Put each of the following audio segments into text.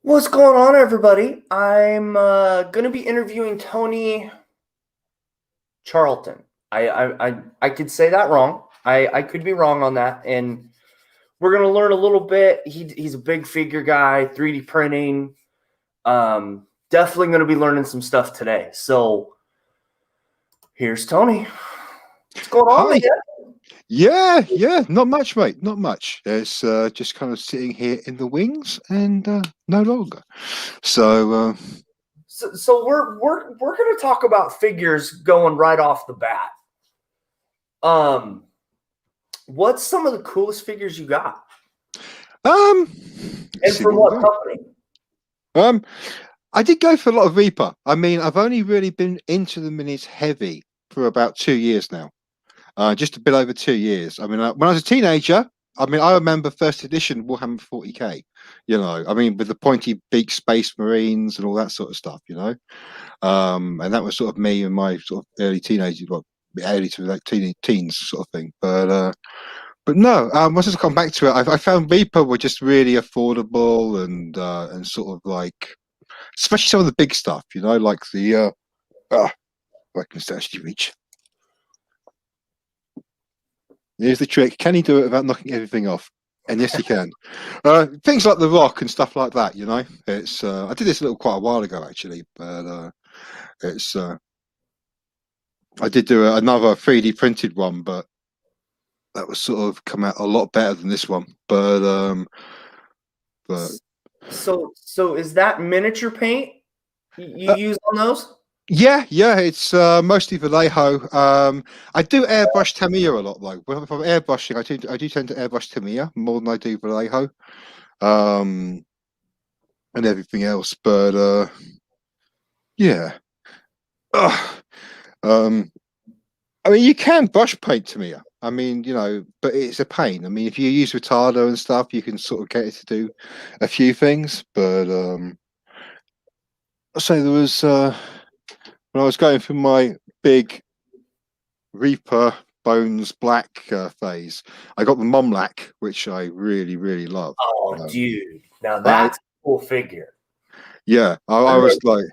What's going on, everybody? I'm going to be interviewing Tony Charlton. I could say that wrong. I could be wrong on that, and we're going to learn a little bit. He's a big figure guy, 3D printing. Definitely going to be learning some stuff today. So here's Tony. What's going on, Hi. man? Yeah, not much, mate. Not much. It's just kind of sitting here in the wings and no longer. So, So we're going to talk about figures going right off the bat. What's some of the coolest figures you got? And from what company? I did go for a lot of Reaper. I mean, I've only really been into the minis heavy for about 2 years now. Just a bit over 2 years. I mean, when I was a teenager, I remember first edition Warhammer 40k. With the pointy beak Space Marines and all that sort of stuff. And that was sort of me and my sort of early teenage, early to like teens sort of thing. But no, once I've come back to it, I found Reaper were just really affordable and sort of like, especially some of the big stuff. Like the I can actually reach. Here's the trick. Can he do it without knocking everything off? And yes, he can. Things like the Rock and stuff like that, It's I did this quite a while ago, actually, but it's I did do another 3D printed one, but that was sort of come out a lot better than this one. But so is that miniature paint you use on those? Yeah, it's mostly Vallejo. I do airbrush Tamiya a lot though. If I'm airbrushing, I do tend to airbrush Tamiya more than I do Vallejo, and everything else. But yeah, I mean, you can brush paint Tamiya. I mean, but it's a pain. I mean, if you use retarder and stuff, you can sort of get it to do a few things. But I'll say there was. When I was going through my big Reaper Bones Black phase, I got the Momlac, which I really, really love. Oh, dude. Now that's a cool figure. Yeah, I was like,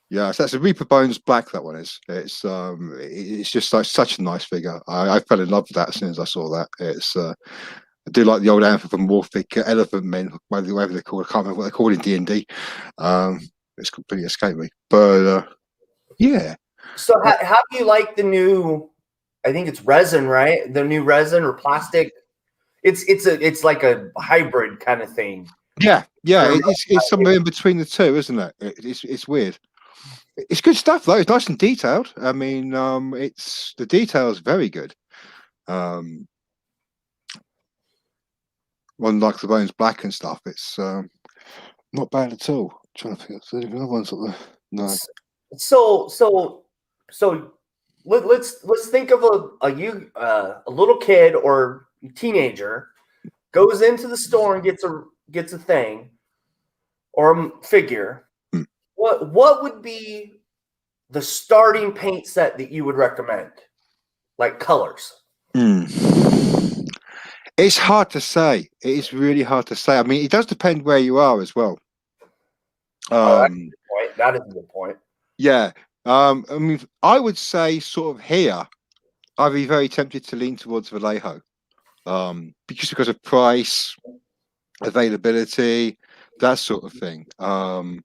yeah, so that's a Reaper Bones Black, that one is. It's just like such a nice figure. I fell in love with that as soon as I saw that. I do like the old anthropomorphic elephant men, whatever they're called. I can't remember what they're called in D&D. It's completely escaped me. But yeah. So how do you like the new, I think it's resin, right? The new resin or plastic? It's like a hybrid kind of thing. Yeah. It's somewhere in between the two, isn't it? It's weird. It's good stuff though. It's nice and detailed. I mean, it's the detail is very good. One like the Bones Black and stuff. It's not bad at all. I'm trying to think of the other ones. No. So let's think of a little kid or teenager goes into the store and gets a thing or a figure. What would be the starting paint set that you would recommend? Like colors? It's hard to say. It is really hard to say. I mean, it does depend where you are as well. That is a good point. Yeah. I mean, I would say sort of here, I'd be very tempted to lean towards Vallejo. Because of price, availability, that sort of thing. I'm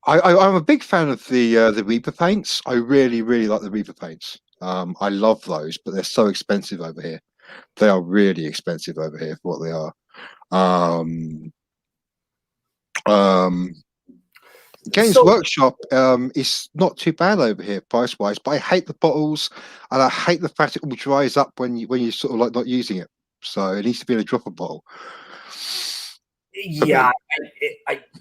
a big fan of the Reaper paints. I really, really like the Reaper paints. I love those, but they're so expensive over here. They are really expensive over here for what they are. Games Workshop is not too bad over here price wise, but I hate the bottles and I hate the fact it all dries up when you sort of like not using it. So it needs to be in a dropper bottle. Yeah,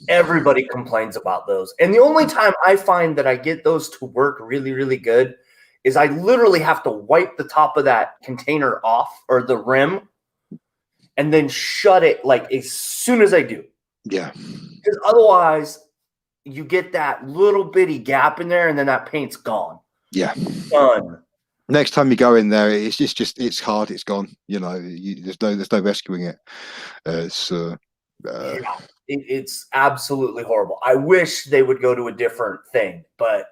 everybody complains about those. And the only time I find that I get those to work really, really good is I literally have to wipe the top of that container off or the rim and then shut it like as soon as I do. Yeah. Because otherwise you get that little bitty gap in there and then that paint's gone. Yeah. Done. Next time you go in there, it's hard, it's gone. There's no rescuing it. Uh, Yeah, it's absolutely horrible. I wish they would go to a different thing, but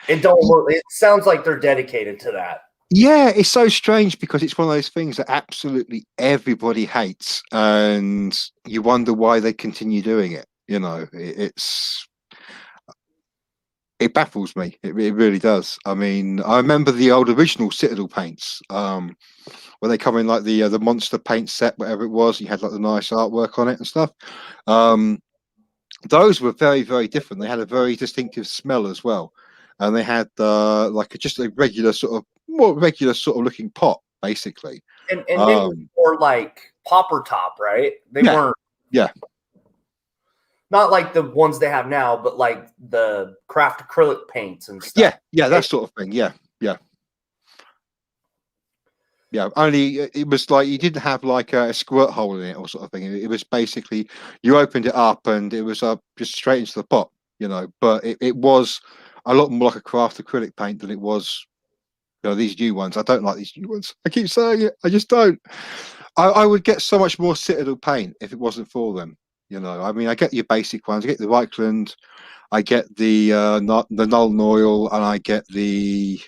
it don't look. It sounds like they're dedicated to that. yeah, it's so strange because it's one of those things that absolutely everybody hates, and you wonder why they continue doing it. You know, it baffles me. It really does. I mean, I remember the old original Citadel paints, where they come in like the monster paint set, whatever it was. You had like the nice artwork on it and stuff. Um, those were very, very different. They had a very distinctive smell as well, and they had just a regular sort of more regular sort of looking pot, basically. And they were more like popper top, right? They Yeah, weren't yeah, not like the ones they have now, but like the craft acrylic paints and stuff. yeah, yeah, that sort of thing. Yeah, yeah. Yeah, only it was like you didn't have like a squirt hole in it or sort of thing. It was basically you opened it up and it was just straight into the pot, you know. But it was a lot more like a craft acrylic paint than it was, you know, these new ones. I don't like these new ones. I keep saying it. I just don't. I would get so much more Citadel paint if it wasn't for them. You know, I mean, I get your basic ones. I get the Reichland, I get the Null Oil, and I get the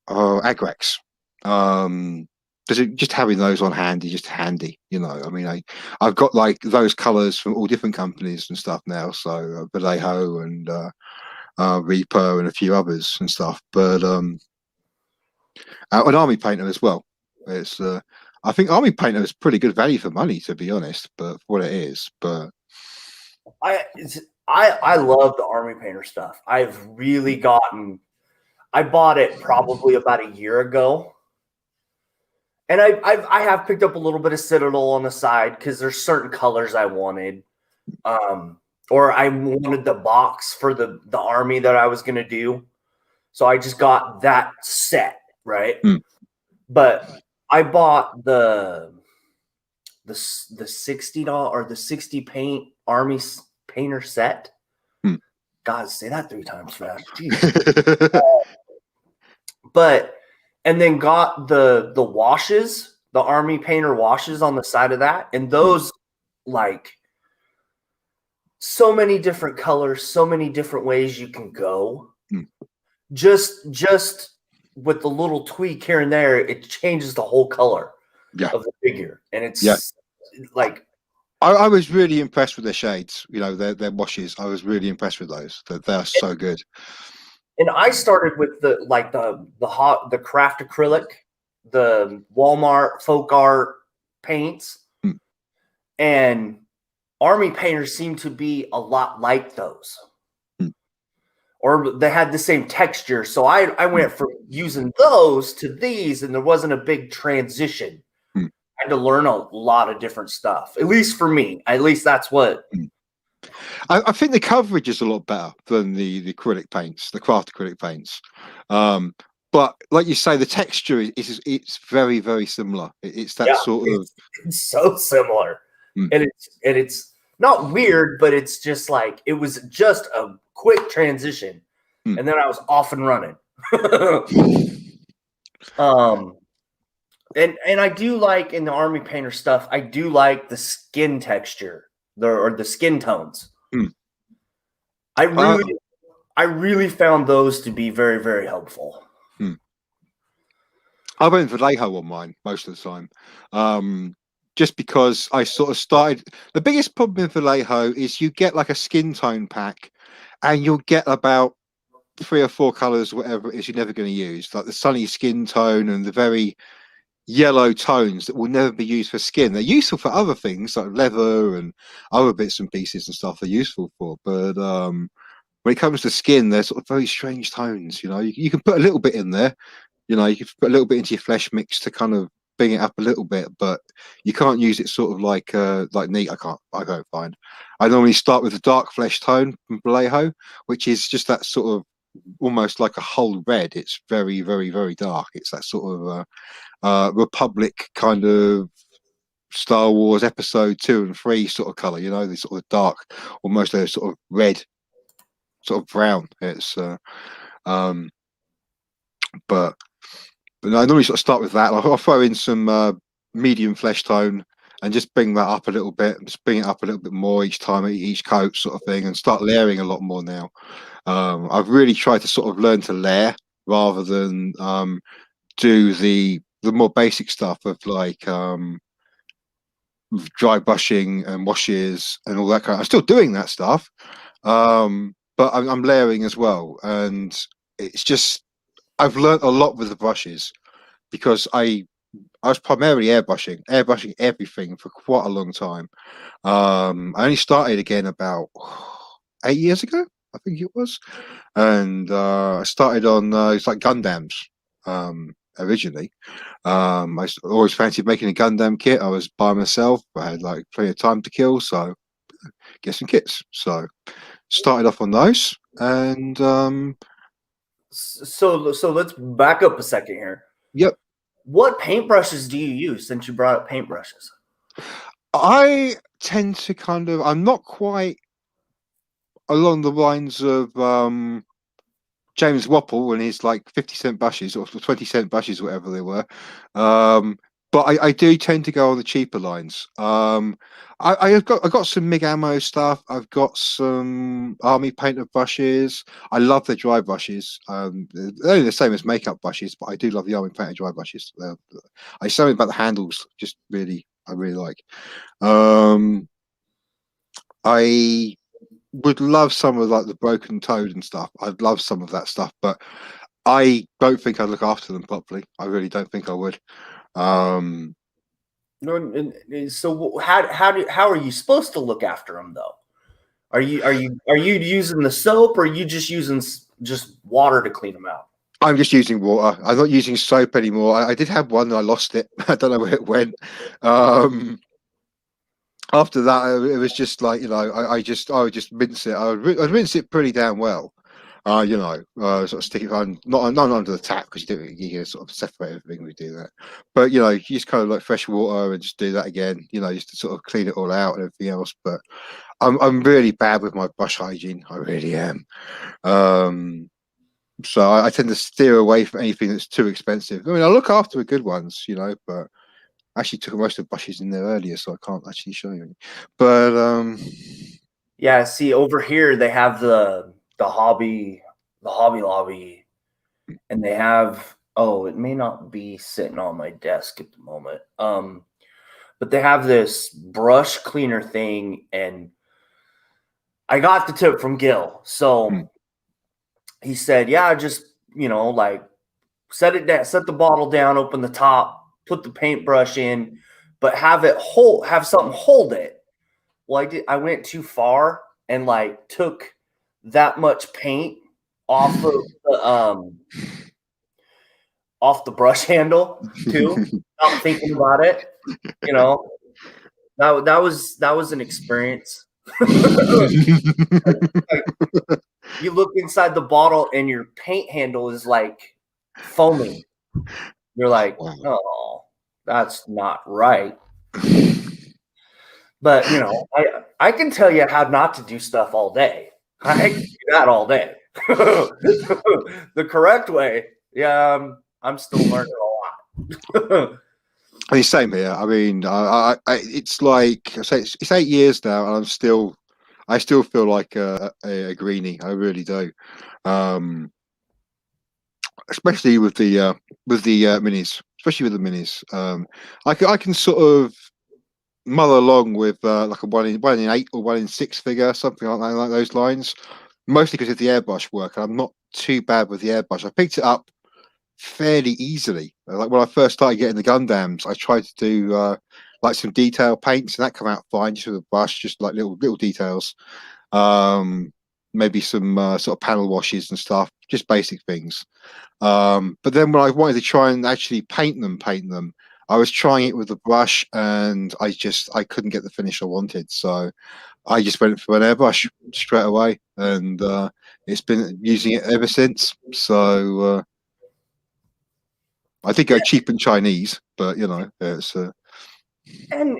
Agrax. Because just having those on hand is just handy, you know. I mean, I've got like those colors from all different companies and stuff now. So Vallejo and Reaper and a few others and stuff. But an Army Painter as well. It's I think Army Painter is pretty good value for money, to be honest, but for what it is. But I love the Army Painter stuff. I've really gotten. I bought it probably about a year ago, and I have picked up a little bit of Citadel on the side because there's certain colors I wanted, or I wanted the box for the army that I was gonna do, so I just got that set, right? But I bought the $60 or the 60 paint army painter set. God, say that 3 times fast. But and then got the washes, the army painter washes on the side of that, and those like so many different colors, so many different ways you can go. Just with the little tweak here and there, it changes the whole color of the figure, and it's like I was really impressed with their shades. You know, their washes. I was really impressed with those. They're so good. And I started with the craft acrylic, the Walmart folk art paints, and Army painters seem to be a lot like those, or they had the same texture. So I went from using those to these, and there wasn't a big transition. I had to learn a lot of different stuff, at least for me. At least that's what. I think the coverage is a lot better than the acrylic paints, the craft acrylic paints. But like you say, the texture is it's very, very similar. It's that sort of. It's so similar, and it's not weird, but it's just like it was just a quick transition, and then I was off and running. And I do like in the Army Painter stuff, I do like the skin texture, or the skin tones. I really found those to be very, very helpful. I went Vallejo on mine most of the time. Just because I sort of started. The biggest problem with Vallejo is you get like a skin tone pack, and you'll get about 3 or 4 colors, whatever it is, you're never going to use, like the sunny skin tone and the very yellow tones that will never be used for skin. They're useful for other things like leather and other bits and pieces and stuff. They're useful for, but when it comes to skin, they're sort of very strange tones. You know, you can put a little bit in there. You know, you can put a little bit into your flesh mix to kind of bring it up a little bit, but you can't use it sort of like neat. I can't find. I normally start with the dark flesh tone from Vallejo, which is just that sort of almost like a whole red. It's very, very, very dark. It's that sort of Republic kind of Star Wars episode 2 and 3 sort of color. You know, this sort of dark, almost a sort of red, sort of brown. It's but no, I normally sort of start with that. I'll throw in some medium flesh tone, and just bring that up a little bit, just bring it up a little bit more each time, each coat sort of thing, and start layering a lot more now. I've really tried to sort of learn to layer rather than do the more basic stuff of like dry brushing and washes and all that kind. I'm still doing that stuff, but I'm layering as well, and it's just I've learned a lot with the brushes because I was primarily airbrushing everything for quite a long time. I only started again about 8 years ago, I think it was, and I started on it's like Gundams originally. Always fancied making a Gundam kit. I was by myself. I had like plenty of time to kill, so get some kits. So started off on those, and So let's back up a second here. yep. What paintbrushes do you use since you brought up paintbrushes? I tend to kind of I'm not quite along the lines of James Wapple and his like 50-cent brushes or 20-cent brushes, whatever they were. But I do tend to go on the cheaper lines. I've got some MIG ammo stuff. I've got some army painter brushes. I love the dry brushes. They're only the same as makeup brushes, but I do love the army painter dry brushes. I something about the handles just I really like. I would love some of like the broken toad and stuff. I'd love some of that stuff, but I don't think I'd look after them properly. I really don't think I would. So how are you supposed to look after them though? Are you using the soap, or are you just using just water to clean them out? I'm just using water. I'm not using soap anymore. I did have one and I lost it. I don't know where it went. After that, it was just like I would just rinse it. I'd rinse it pretty damn well. Sort of stick it on not under the tap because you can sort of separate everything when we do that. But you just kind of like fresh water and just do that again. Just to sort of clean it all out and everything else. But I'm really bad with my brush hygiene. I really am. So I tend to steer away from anything that's too expensive. I mean, I look after the good ones, but I actually took most of the brushes in there earlier, so I can't actually show you any. But yeah, see over here they have the Hobby Lobby, and they have it may not be sitting on my desk at the moment. But they have this brush cleaner thing, and I got the tip from Gil. So he said, yeah, just like set it down, set the bottle down, open the top, put the paintbrush in, but have something hold it. Well, I went too far and like took that much paint off of the brush handle too, not thinking about it. That was an experience. like, you look inside the bottle and your paint handle is like foaming. You're like, wow. oh, that's not right. But I can tell you how not to do stuff all day. I can do that all day. The correct way, yeah, I'm still learning a lot. I mean, same here. I mean, it's like I say, it's 8 years now, and I still feel like a greenie. I really do. Especially with the minis, especially with the minis. I can sort of mull along with like a 1 in 8 or 1 in 6 figure, something like those lines. Mostly because of the airbrush work. I'm not too bad with the airbrush. I picked it up fairly easily. Like when I first started getting the Gundams, I tried to do like some detail paints, and that come out fine just with a brush, just like little details. Maybe some sort of panel washes and stuff, just basic things. But then when I wanted to try and actually paint them, I was trying it with the brush, and I couldn't get the finish I wanted. So I just went for an airbrush straight away, and it's been using it ever since. So I think go cheap and Chinese, but it's. And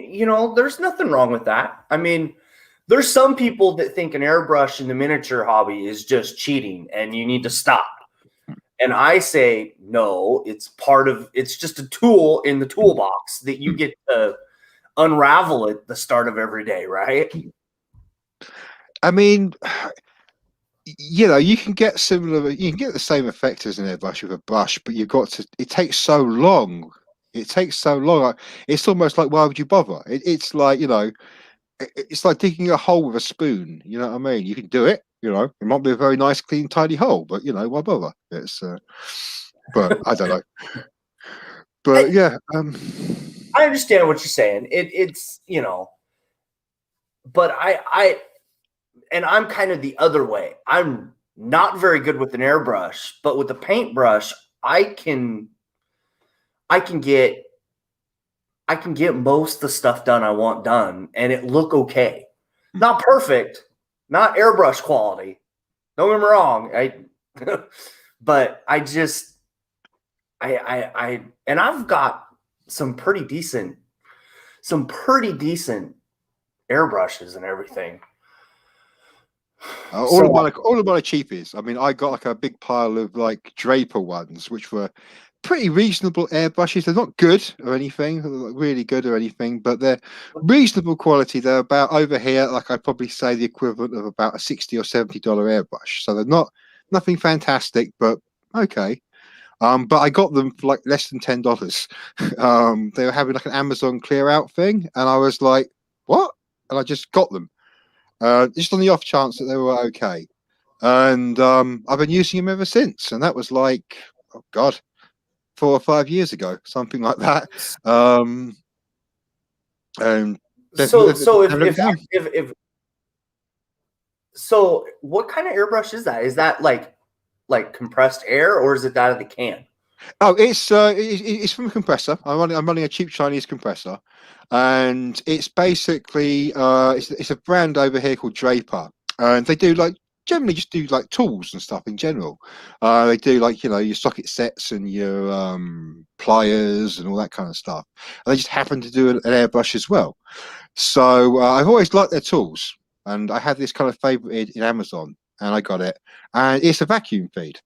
there's nothing wrong with that. I mean, there's some people that think an airbrush in the miniature hobby is just cheating, and you need to stop. And I say no. It's just a tool in the toolbox that you get to unravel at the start of every day, right? I mean, you know, you can get the same effect as an airbrush with a brush, but you've got to. It takes so long. It takes so long. It's almost like, why would you bother? It's like, you know, it's like digging a hole with a spoon. You know what I mean? You can do it. You know, it might be a very nice, clean, tidy hole, but you know, why bother? It's, but I don't know. But yeah, I understand what you're saying. It's, you know, but and I'm kind of the other way. I'm not very good with an airbrush, but with a paintbrush, I can get most of the stuff done I want done and it look okay. Not perfect, not airbrush quality. Don't get me wrong. But I just and I've got some pretty decent airbrushes and everything. all of my cheapies. I mean, I got like a big pile of like Draper ones, which were pretty reasonable airbrushes. They're not good or anything, really good or anything, but they're reasonable quality. They're about over here, like I'd probably say the equivalent of about a $60 or $70 airbrush. So they're nothing fantastic, but okay. But I got them for like less than $10. They were having like an Amazon clear out thing, and I was like, what? And I just got them. Just on the off chance that they were okay. And I've been using them ever since. And that was like, oh God, 4 or 5 years ago, something like that. And so what kind of airbrush is that? Is that like compressed air, or is it out of the can? Oh, it's from a compressor. I'm running a cheap Chinese compressor, and it's basically it's a brand over here called Draper, and they do like generally just do like tools and stuff in general. They do like, you know, your socket sets and your pliers and all that kind of stuff. And they just happen to do an airbrush as well. So I've always liked their tools, and I had this kind of favorited in Amazon, and I got it, and it's a vacuum feed.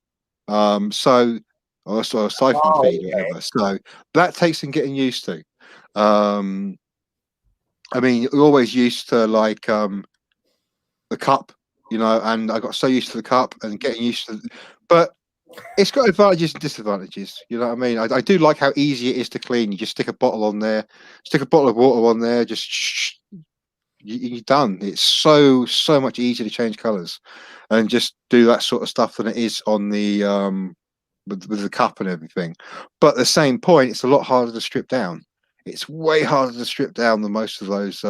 Or sort of siphon feed or whatever. So that takes some getting used to. I mean, you're always used to like the cup, you know, and I got so used to the cup and getting used to but it's got advantages and disadvantages, you know what I mean? I do like how easy it is to clean. You just stick a bottle on there, stick a bottle of water on there, just you're done. It's so much easier to change colors and just do that sort of stuff than it is on the with the cup and everything. But at the same point, it's a lot harder to strip down. It's way harder to strip down than most of those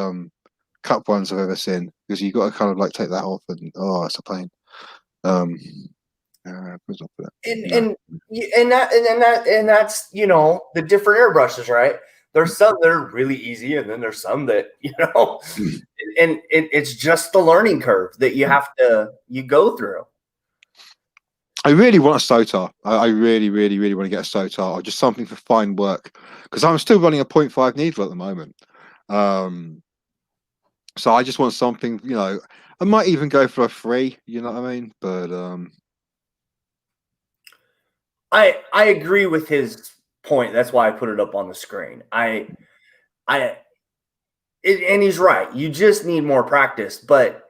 cup ones I've ever seen, because you've got to kind of like take that off, and oh, it's a pain. And that's, you know, the different airbrushes, right? There's some that are really easy, and then there's some that, you know, and it's just the learning curve that you go through. I really want a Sotar. I really want to get a Sotar, or just something for fine work, because I'm still running a 0.5 needle at the moment. So I just want something, you know, I might even go for a 3, you know what I mean? But I agree with his point. That's why I put it up on the screen. And he's right. You just need more practice. But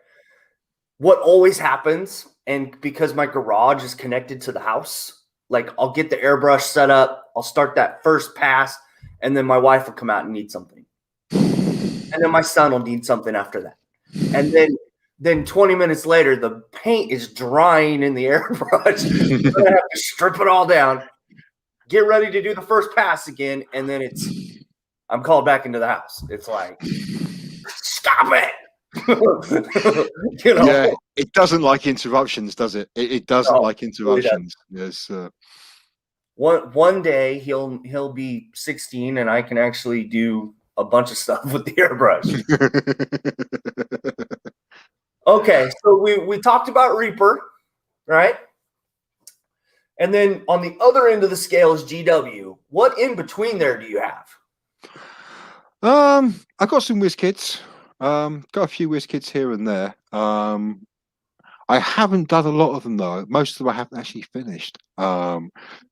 what always happens, and because my garage is connected to the house, like I'll get the airbrush set up, I'll start that first pass, and then my wife will come out and need something. And then my son will need something after that. And then 20 minutes later, the paint is drying in the airbrush. I have to strip it all down, get ready to do the first pass again, and then I'm called back into the house. It's like, stop it. You know? Yeah, it doesn't like interruptions, does it? It doesn't like interruptions. Yes. One day he'll be 16 and I can actually do a bunch of stuff with the airbrush. Okay, so we talked about Reaper, right? And then on the other end of the scale is GW. What in between there do you have? I got some WizKids. Got a few WizKids here and there. I haven't done a lot of them though. Most of them I haven't actually finished. So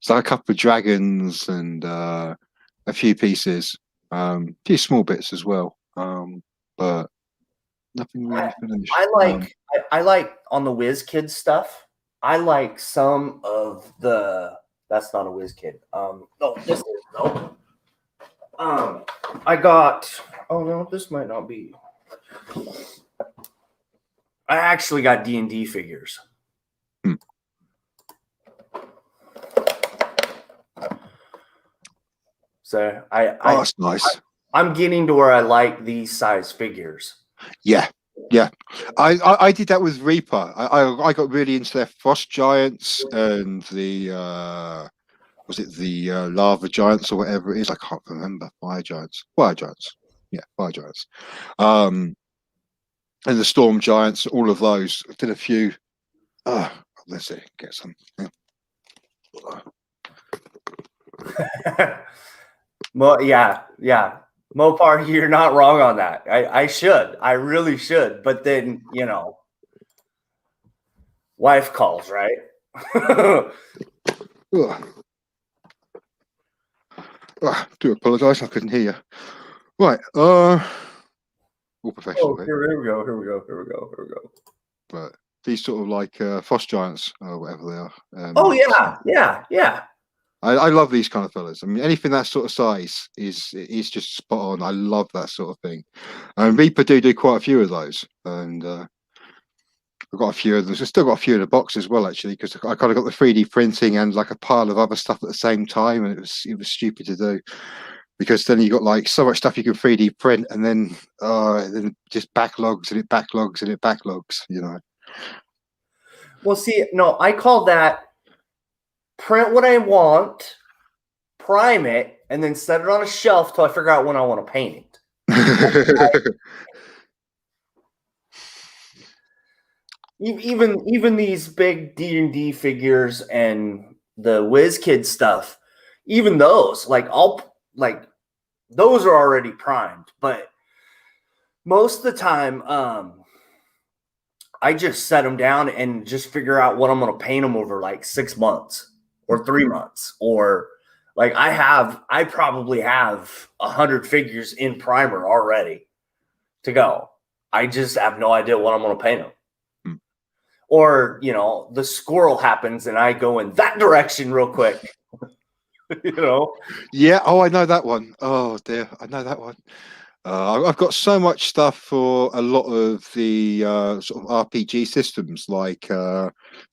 a couple of dragons and a few pieces. Few small bits as well, but nothing really finished. I like on the Whiz Kids stuff. I like some of the. That's not a Whiz Kid. No, this is no. I got. Oh no, this might not be. I actually got D&D figures. So that's nice. I'm getting to where I like these size figures. Yeah. I did that with Reaper. I got really into their Frost Giants and the was it the Lava Giants or whatever it is? I can't remember. Fire Giants. Yeah, Fire Giants. And the Storm Giants. All of those. I did a few. Let's see. Get some. Well, yeah. Mopar, you're not wrong on that. I should. I really should. But then, wife calls, right? Do apologise. I couldn't hear you. Right. All professional. Here we go. But these sort of like Frost Giants or whatever they are. Yeah. I love these kind of fellas. I mean, anything that sort of size is just spot on. I love that sort of thing. And Reaper do quite a few of those, and I've got a few of them. I've still got a few in the box as well, actually, because I kind of got the 3D printing and like a pile of other stuff at the same time, and it was stupid to do because then you got like so much stuff you can 3D print, and then just backlogs and it backlogs. Well, see, no, I call that print what I want, prime it, and then set it on a shelf till I figure out when I want to paint it. Even these big D&D figures and the Whiz Kid stuff, even those, those are already primed. But most of the time, I just set them down and just figure out what I'm going to paint them over like 6 months. Or 3 months, or like I probably have 100 figures in primer already to go. I just have no idea what I'm going to paint them. Or, the squirrel happens and I go in that direction real quick. Yeah. Oh, I know that one. Oh dear, I know that one. I've got so much stuff for a lot of the sort of RPG systems, like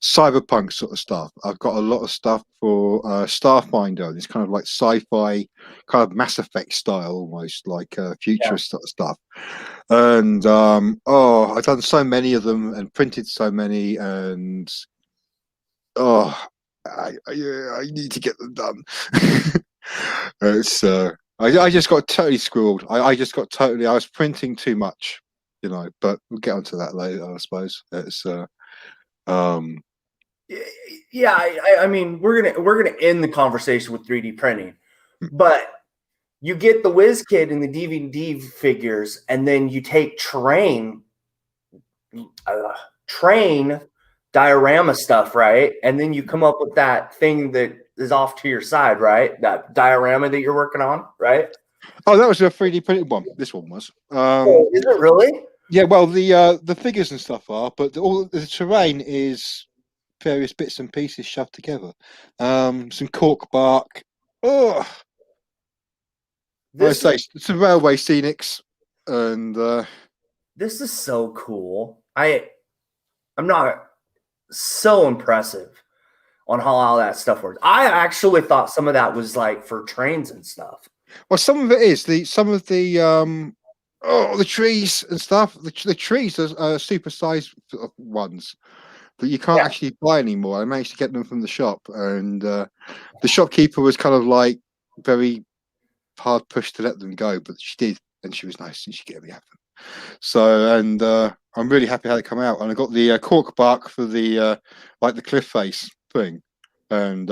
cyberpunk sort of stuff. I've got a lot of stuff for Starfinder. This kind of like sci-fi, kind of Mass Effect style, almost like futurist sort of stuff. And I've done so many of them and printed so many, and I need to get them done. It's I just got totally schooled. I was printing too much, but we'll get onto that later, I suppose. It's yeah, I mean, we're gonna end the conversation with 3D printing, but you get the Whiz Kid and the DVD figures, and then you take train diorama stuff, right? And then you come up with that thing that is off to your side, right? That diorama that you're working on, right? Oh, that was a 3D printed one. This one was. Is it really? Yeah. Well, the figures and stuff are, but all the terrain is various bits and pieces shoved together. Some cork bark. Oh, some railway scenics, and this is so cool. I'm not so impressive on how all that stuff works. I actually thought some of that was like for trains and stuff. Well, some of it is the trees and stuff. The trees are supersized ones that you can't actually buy anymore. I managed to get them from the shop, and the shopkeeper was kind of like very hard pushed to let them go, but she did, and she was nice, and she gave me have them. So, and I'm really happy how they come out. And I got the cork bark for the like the cliff face thing, and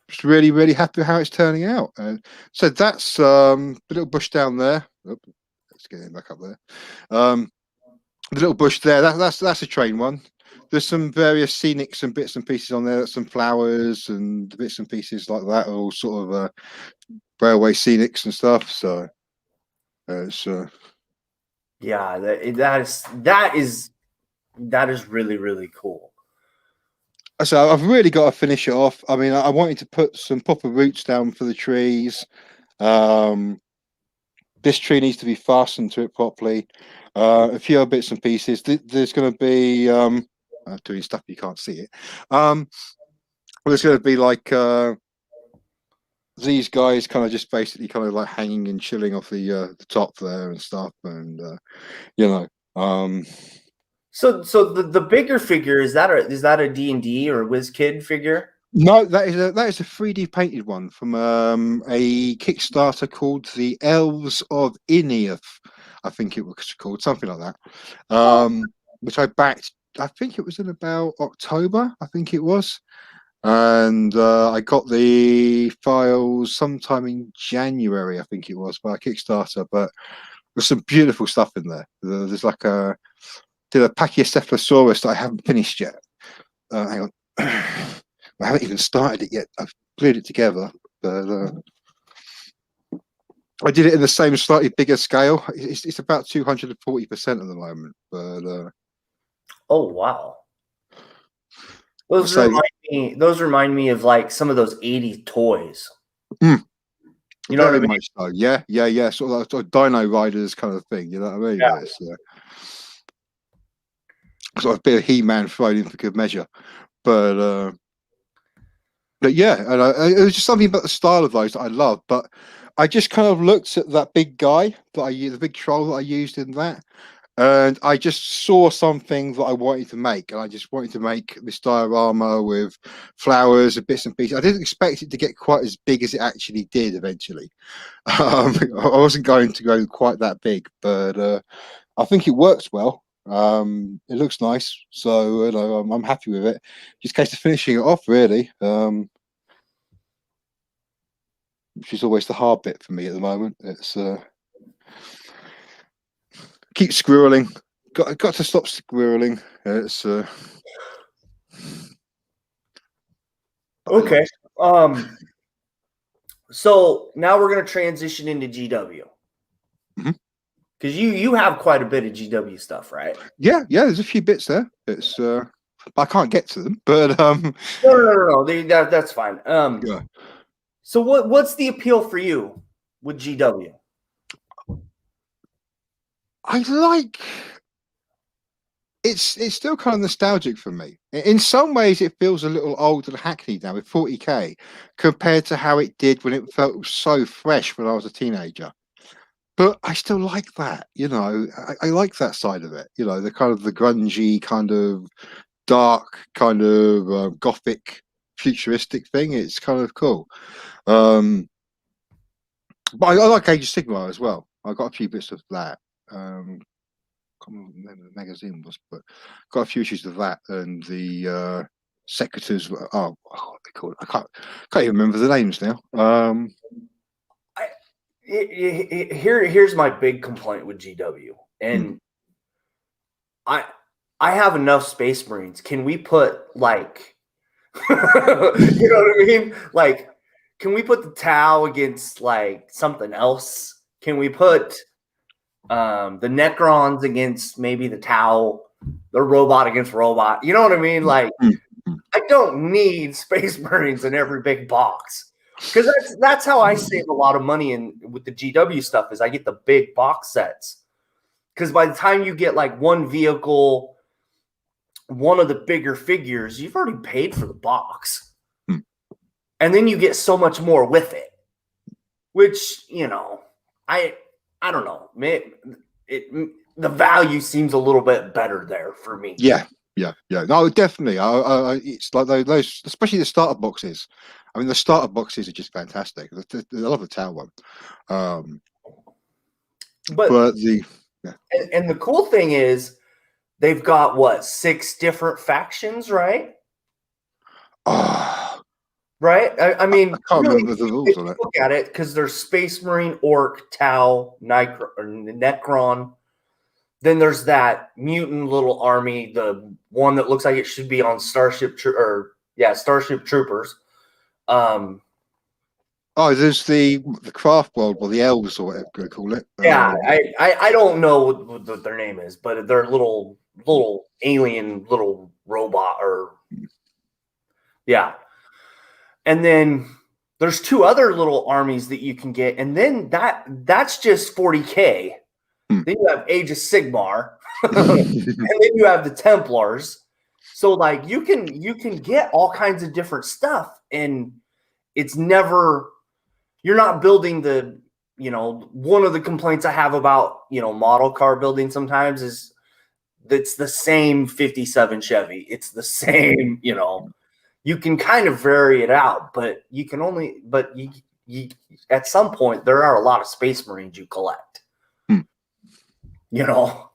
just really, really happy how it's turning out. And so that's the little bush down there. Let's get him back up there. The little bush there. That's a train one. There's some various scenics and bits and pieces on there. Some flowers and bits and pieces like that, all sort of railway scenics and stuff. So it's Yeah, that is really, really cool. so I've really got to finish it off. I mean, I wanted to put some proper roots down for the trees. This tree needs to be fastened to it properly. A few other bits and pieces. There's going to be I'm doing stuff you can't see it. There's going to be like these guys kind of just basically kind of like hanging and chilling off the top there and stuff, and you know. So the bigger figure, is that a D&D or WizKid figure? No, that is a 3D painted one from a Kickstarter called the Elves of Ineath, I think it was called, something like that. Which I backed. I think it was in about October. I think it was, and I got the files sometime in January. I think it was by Kickstarter, but there's some beautiful stuff in there. There's like did a Pachycephalosaurus that I haven't finished yet. Hang on. I haven't even started it yet. I've glued it together, but I did it in the same slightly bigger scale. It's about 240% at the moment, but oh wow, those so remind me of like some of those 80s toys. You know, very what I mean? Much so. Yeah. Sort of Dino Riders kind of thing. You know what I mean? Yeah. Sort of a bit of He-Man thrown in for good measure, but yeah, and it was just something about the style of those that I love. But I just kind of looked at that big guy the big troll that I used in that, and I just saw something that I wanted to make, and I just wanted to make this diorama with flowers and bits and pieces. I didn't expect it to get quite as big as it actually did eventually. I wasn't going to go quite that big, but I think it works well. It looks nice, so you know, I'm happy with it. Just a case of finishing it off, really, which is always the hard bit for me at the moment. It's keep squirreling. Got to stop squirreling. It's okay. So now we're gonna transition into GW. Because you have quite a bit of GW stuff, right? Yeah. There's a few bits there. It's I can't get to them, but no. That's fine. Yeah. So what's the appeal for you with GW? I like it's still kind of nostalgic for me. In some ways, it feels a little old and hackneyed now with 40k compared to how it did when it felt so fresh when I was a teenager. But I still like that, you know. I like that side of it, you know, the kind of the grungy, kind of dark, kind of gothic, futuristic thing. It's kind of cool. But I like Age of Sigmar as well. I got a few bits of that. Can't remember the magazine was, but got a few issues of that, and the secretaries. What they call it? I can't even remember the names now. Here's my big complaint with GW, and I have enough Space Marines. Can we put like, you know what I mean? Like, can we put the Tau against like something else? Can we put the Necrons against maybe the Tau, the robot against robot? You know what I mean? Like, I don't need Space Marines in every big box. Because that's how I save a lot of money with the GW stuff is I get the big box sets. Because by the time you get like one vehicle, one of the bigger figures, you've already paid for the box. And then you get so much more with it. Which, you know, I don't know. The value seems a little bit better there for me. Yeah. No, definitely. It's like those, especially the starter boxes. I mean, the starter boxes are just fantastic. I love the Tau one. But the and the cool thing is they've got what, 6 different factions, right? Right? I mean, I can't remember the rules on it. Look at it, because there's Space Marine, Orc, Tau, Necron. Then there's that mutant little army, the one that looks like it should be on Starship Troopers. Oh, there's the craft world or the elves or whatever you call it. Yeah, I don't know what their name is, but they're little alien little robot or yeah. And then there's two other little armies that you can get, and then that's just 40K. Hmm. Then you have Age of Sigmar, and then you have the Templars. So like you can get all kinds of different stuff, and it's never you're not building the one of the complaints I have about model car building sometimes is it's the same 57 Chevy. It's the same, you can kind of vary it out, but you at some point there are a lot of Space Marines you collect. Hmm. You know.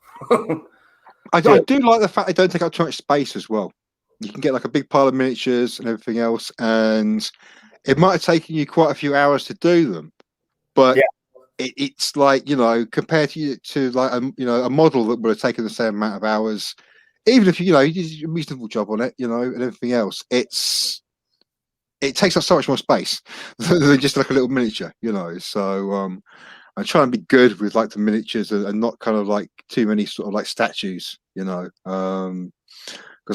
I do like the fact they don't take up too much space as well. You can get like a big pile of miniatures and everything else, and it might have taken you quite a few hours to do them, but Yeah. it's like compared to like a model that would have taken the same amount of hours, even if you did a reasonable job on it, and everything else, it takes up so much more space than just like a little miniature, So I'm trying to be good with like the miniatures and not kind of like too many sort of like statues, because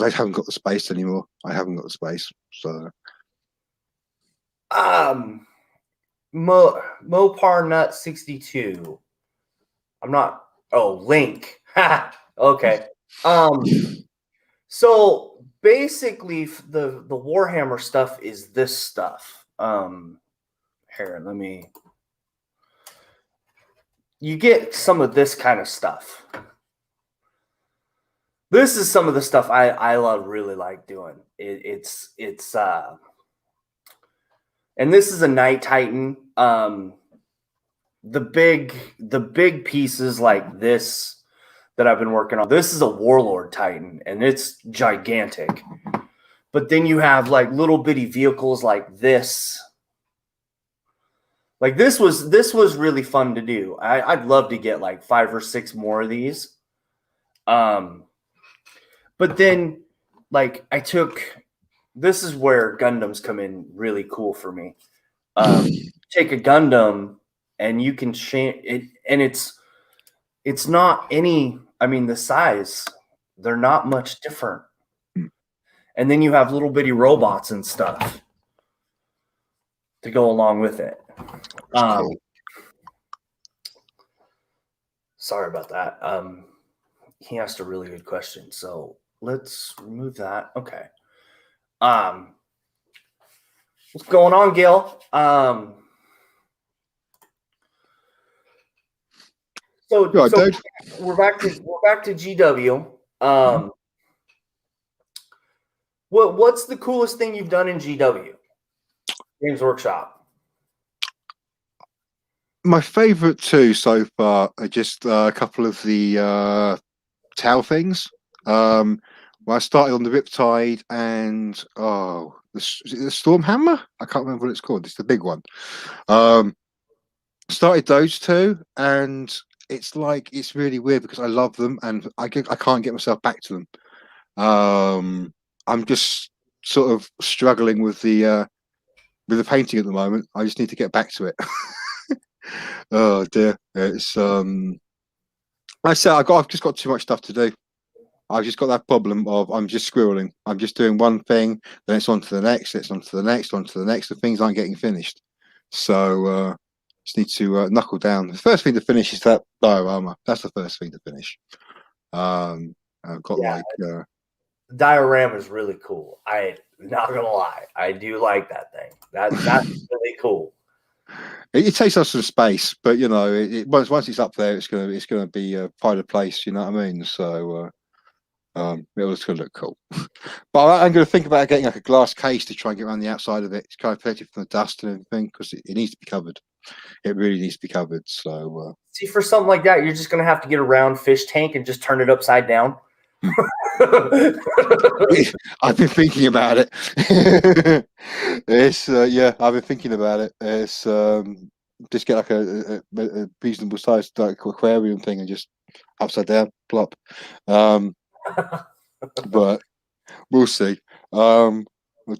I haven't got the space anymore. I haven't got the space, so. Mopar Nut 62. I'm not. Oh, Link. Ha. Okay. So basically, the Warhammer stuff is this stuff. Here, let me. You get some of this kind of stuff. This is some of the stuff I really like doing. It's and this is a Night Titan. The big pieces like this that I've been working on. This is a Warlord Titan, and it's gigantic. But then you have like little bitty vehicles like this. Like this was really fun to do. I'd love to get like 5 or 6 more of these. But then like this is where Gundams come in really cool for me. Take a Gundam and you can change it, and it's not any. I mean, the size, they're not much different. And then you have little bitty robots and stuff to go along with it. Cool. Sorry about that. He asked a really good question, so let's remove that. Okay. What's going on, Gil? So we're back to GW. What's the coolest thing you've done in GW? Games Workshop. My favorite two so far are just a couple of the Tau things. When I started on the Riptide and is it the Stormhammer? I can't remember what it's called. It's the big one. Started those two, and it's really weird because I love them and I can't get myself back to them. I'm just sort of struggling with the painting at the moment. I just need to get back to it. Oh dear, it's I said I've just got too much stuff to do. I've just got that problem of I'm just squirreling. I'm just doing one thing, then it's on to the next, it's on to the next, on to the next. The things aren't getting finished, so just need to knuckle down. The first thing to finish is that diorama. That's the first thing to finish. I've got diorama is really cool. I'm not gonna lie, I do like that thing. That's really cool. It takes up some space, but once it's up there, it's gonna be a pride of place. You know what I mean? So it's gonna look cool. But I'm gonna think about getting like a glass case to try and get around the outside of it. It's kind of protected from the dust and everything because it needs to be covered. It really needs to be covered. So see, for something like that, you're just gonna have to get a round fish tank and just turn it upside down. I've been thinking about it. It's I've been thinking about it. It's just get like a reasonable sized like aquarium thing and just upside down, plop. But we'll see. I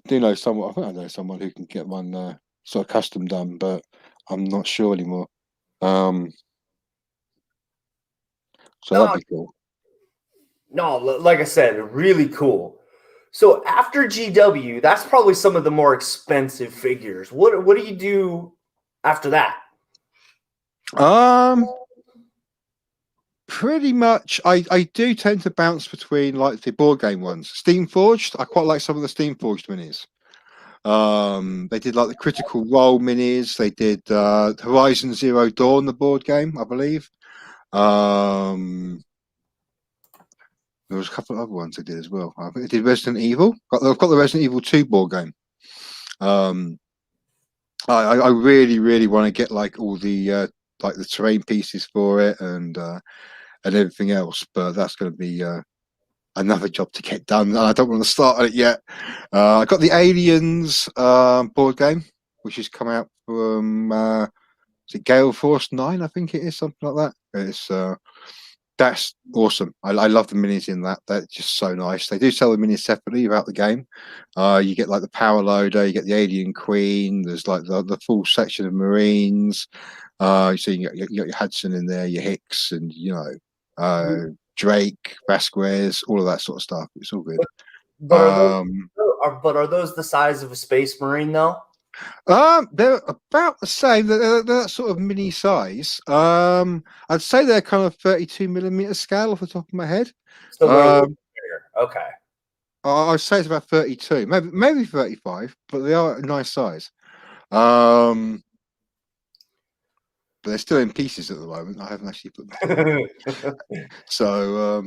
do know someone. I think I know someone who can get one sort of custom done, but I'm not sure anymore. So that'd No, be cool. no, like I said, really cool. So after GW, that's probably some of the more expensive figures. What do you do after that? Um, Pretty much, I do tend to bounce between like the board game ones. Steam Forged, I quite like some of the Steam Forged minis. They did like the Critical Role minis. They did Horizon Zero Dawn, the board game, I believe. There was a couple of other ones they did as well. I think they did Resident Evil. I've got the Resident Evil 2 board game. Um, I really, really want to get like all the like the terrain pieces for it and everything else, but that's going to be another job to get done, and I don't want to start on it yet. I got the Aliens board game, which has come out from is it Gale Force 9? I think it is something like that. It's that's awesome. I love the minis in that. They're just so nice. They do sell the minis separately throughout the game. You get like the power loader, you get the Alien Queen. There's like the full section of Marines. So you got your Hudson in there, your Hicks, and Drake, Vasquez, all of that sort of stuff. It's all good. But are those the size of a Space Marine though? They're about the same. They're that sort of mini size. I'd say they're kind of 32mm scale off the top of my head. So they're a little bigger. Okay. I'd say it's about 32, maybe 35, but they are a nice size. But they're still in pieces at the moment. I haven't actually put them together. So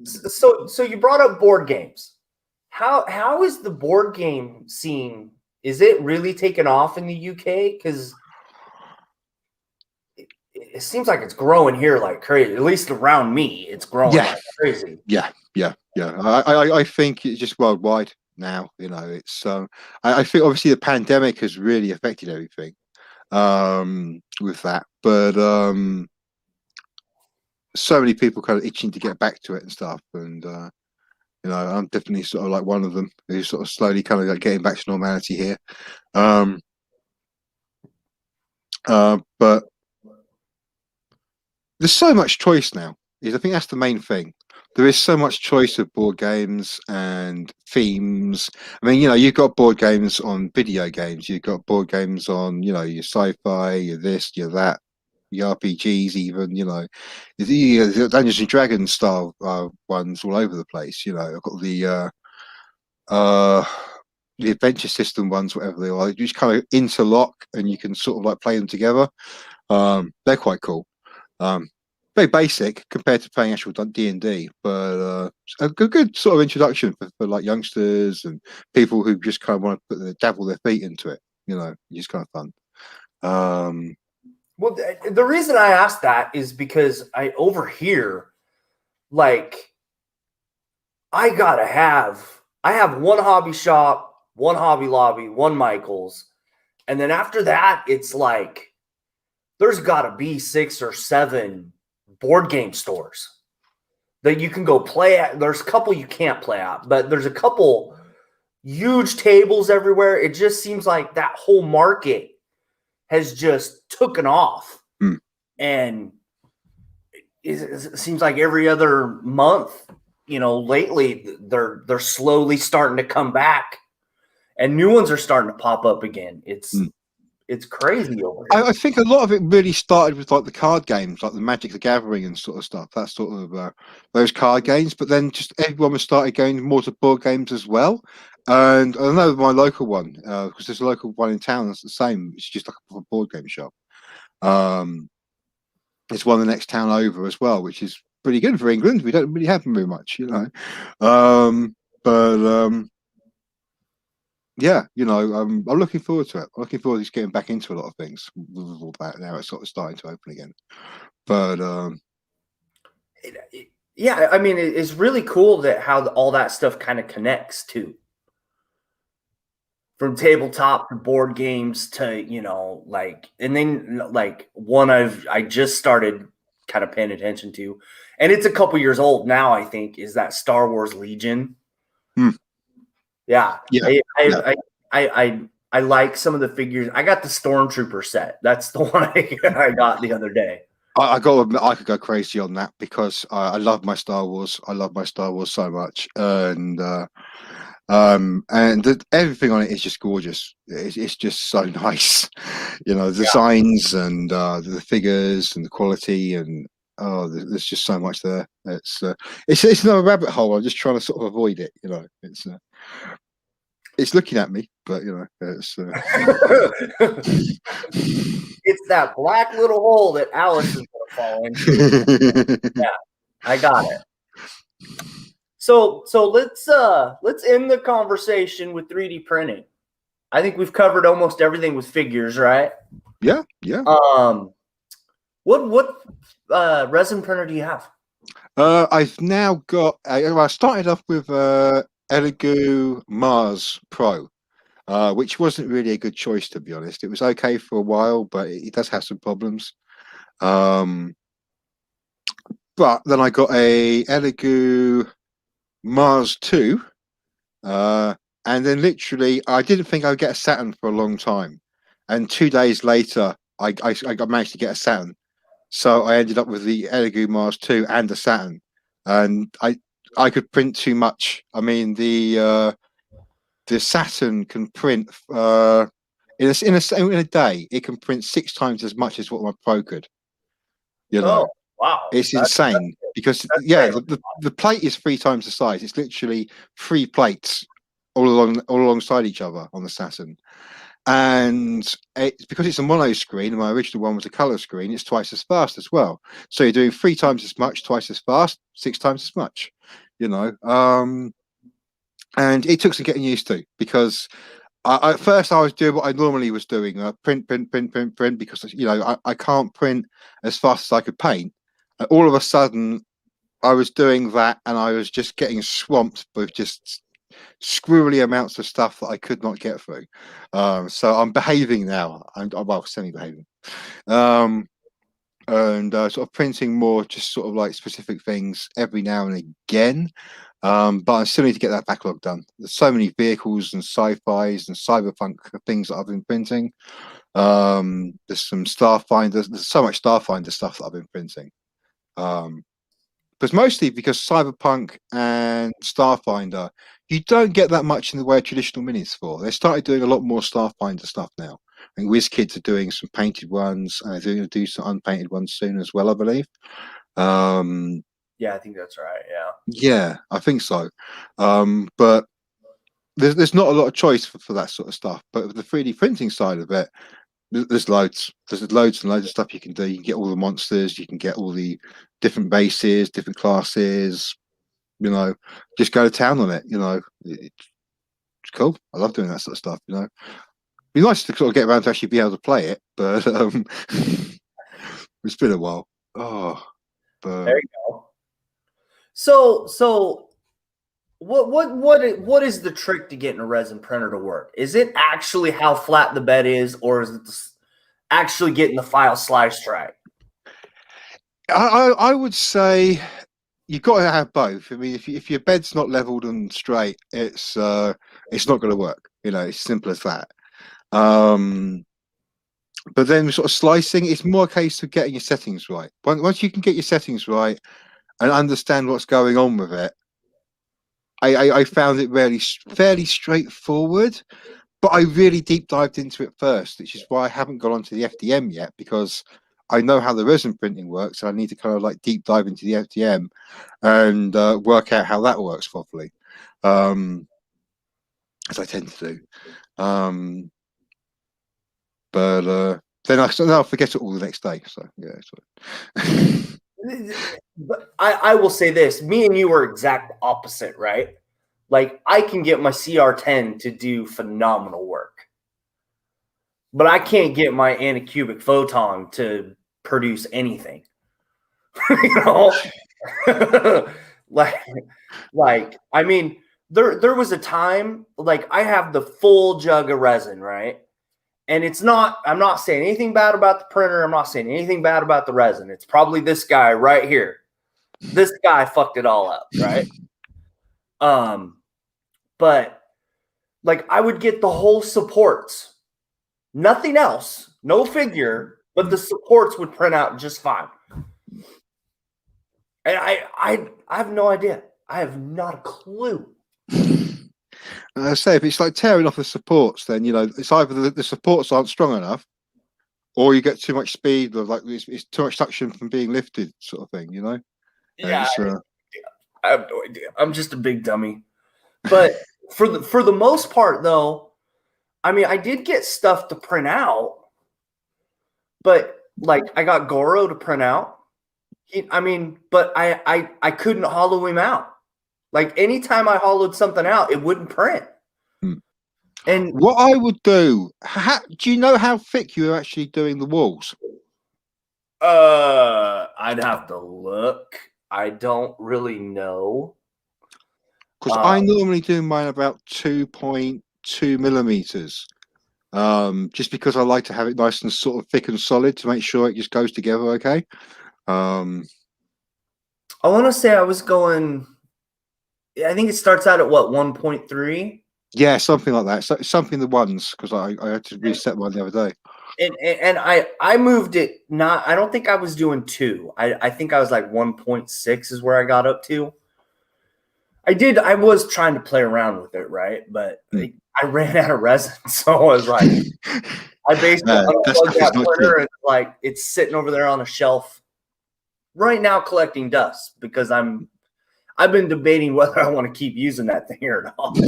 So you brought up board games. How is the board game scene? Is it really taken off in the UK? Because it seems like it's growing here like crazy. At least around me, it's growing like crazy. Yeah. I think it's just worldwide now. It's I think obviously the pandemic has really affected everything with that, but so many people kind of itching to get back to it and stuff, and I'm definitely sort of like one of them who's sort of slowly kind of like getting back to normality here. But there's so much choice now. I think that's the main thing. There is so much choice of board games and themes. I mean, you've got board games on video games. You've got board games on, your sci-fi, your this, your that, your RPGs, even, the Dungeons and Dragons style ones all over the place. I've got the adventure system ones, whatever they are. You just kind of interlock and you can sort of like play them together. They're quite cool. Very basic compared to playing actual D&D, but a good sort of introduction for like youngsters and people who just kind of want to dabble their feet into it. It's kind of fun. Well, the reason I asked that is because over here, like, I have one hobby shop, one Hobby Lobby, one Michaels, and then after that, it's like there's got to be 6 or 7 board game stores that you can go play at. There's a couple you can't play at, but there's a couple huge tables everywhere. It just seems like that whole market has just taken off. And it seems like every other month, lately they're slowly starting to come back and new ones are starting to pop up again. It's crazy over here. I think a lot of it really started with like the card games, like the Magic the Gathering and sort of stuff. That sort of those card games. But then just everyone was started going more to board games as well. And I know my local one, because there's a local one in town that's the same. It's just like a board game shop. It's one the next town over as well, which is pretty good for England. We don't really have them very much, yeah, I'm looking forward to it. I'm looking forward to getting back into a lot of things with all that now. It's sort of starting to open again. But yeah, I mean, it's really cool that how all that stuff kind of connects too. From tabletop to board games to, like, and then like one I just started kind of paying attention to, and it's a couple years old now, I think, is that Star Wars Legion. Yeah. I like some of the figures. I got the Stormtrooper set. That's the one I got the other day. I got to admit, I could go crazy on that because I love my Star Wars. I love my Star Wars so much, and everything on it is just gorgeous. It's just so nice, the designs and the figures and the quality, and there's just so much there. It's not a rabbit hole. I'm just trying to sort of avoid it. It's looking at me, but it's. It's that black little hole that Alice is going to fall into. Yeah, I got it. So let's end the conversation with 3D printing. I think we've covered almost everything with figures, right? Yeah. What resin printer do you have? I've now got. I started off with Elegoo Mars Pro, which wasn't really a good choice, to be honest. It was okay for a while, but it does have some problems. But then I got a Elegoo Mars 2, and then literally I didn't think I would get a Saturn for a long time, and 2 days later I managed to get a Saturn. So I ended up with the Elegoo Mars 2 and the Saturn, and I could print too much. I mean, the Saturn can print in a day. It can print 6 times as much as what my Pro could. Oh, wow! It's insane because the plate is 3 times the size. It's literally 3 plates all alongside each other on the Saturn. And it's because it's a mono screen, and my original one was a color screen, it's twice as fast as well. So you're doing 3 times as much, twice as fast, 6 times as much, and it took some getting used to, because at first I was doing what I normally was doing, print, because I can't print as fast as I could paint. And all of a sudden I was doing that, and I was just getting swamped with just squirrely amounts of stuff that I could not get through. So I'm behaving now. I'm semi-behaving, and sort of printing more, just sort of like specific things every now and again. But I still need to get that backlog done. There's so many vehicles and sci-fis and cyberpunk things that I've been printing. There's some Starfinder. There's so much Starfinder stuff that I've been printing. But mostly because Cyberpunk and Starfinder, you don't get that much in the way of traditional minis for. They started doing a lot more Starfinder stuff now. And WizKids are doing some painted ones, and they're going to do some unpainted ones soon as well, I believe. Yeah, I think that's right. Yeah, I think so. But there's not a lot of choice for that sort of stuff. But with the 3D printing side of it, there's loads. There's loads and loads of stuff you can do. You can get all the monsters. You can get all the different bases, different classes. Just go to town on it. It's cool. I love doing that sort of stuff. It'd be nice to sort of get around to actually be able to play it, but it's been a while. There you go. So what is the trick to getting a resin printer to work? Is it actually how flat the bed is, or is it actually getting the file sliced right? I would say you've got to have both. I mean, if your bed's not leveled and straight, it's not going to work. It's simple as that. But then sort of slicing, it's more a case of getting your settings right. Once you can get your settings right and understand what's going on with it, I found it fairly straightforward. But I really deep dived into it first, which is why I haven't gone onto the FDM yet, because I know how the resin printing works, and I need to kind of like deep dive into the FDM and work out how that works properly, as I tend to do. But then I'll forget it all the next day. So yeah. But I will say this: me and you are exact opposite, right? Like, I can get my CR10 to do phenomenal work, but I can't get my Anycubic Photon to produce anything. like I mean, there was a time, like, I have the full jug of resin, right? And I'm not saying anything bad about the printer. I'm not saying anything bad about the resin. It's probably this guy right here. This guy fucked it all up, right? But like I would get the whole supports, nothing else, no figure, but the supports would print out just fine. And I have no idea. I have not a clue. I say if it's like tearing off the supports, then it's either the supports aren't strong enough, or you get too much speed, or like it's too much suction from being lifted, sort of thing. Yeah, I have no idea. I'm just a big dummy. But for the most part, though, I mean, I did get stuff to print out, but like I got Goro to print out. But I couldn't hollow him out. Like anytime I hollowed something out, it wouldn't print. And what I would do, do you know how thick you were actually doing the walls? I'd have to look. I don't really know. Because I normally do mine about 2.2 millimeters. Just because I like to have it nice and sort of thick and solid to make sure it just goes together okay. I want to say I was going. I think it starts out at what 1.3. Yeah, something like that. So something the ones because I had to reset mine the other day. And I moved it. Not. I don't think I was doing 2. I think I was like 1.6 is where I got up to. I was trying to play around with it, right? But I ran out of resin, so I was like, I basically unplugged that printer and like it's sitting over there on a shelf right now collecting dust because I've been debating whether I want to keep using that thing or not.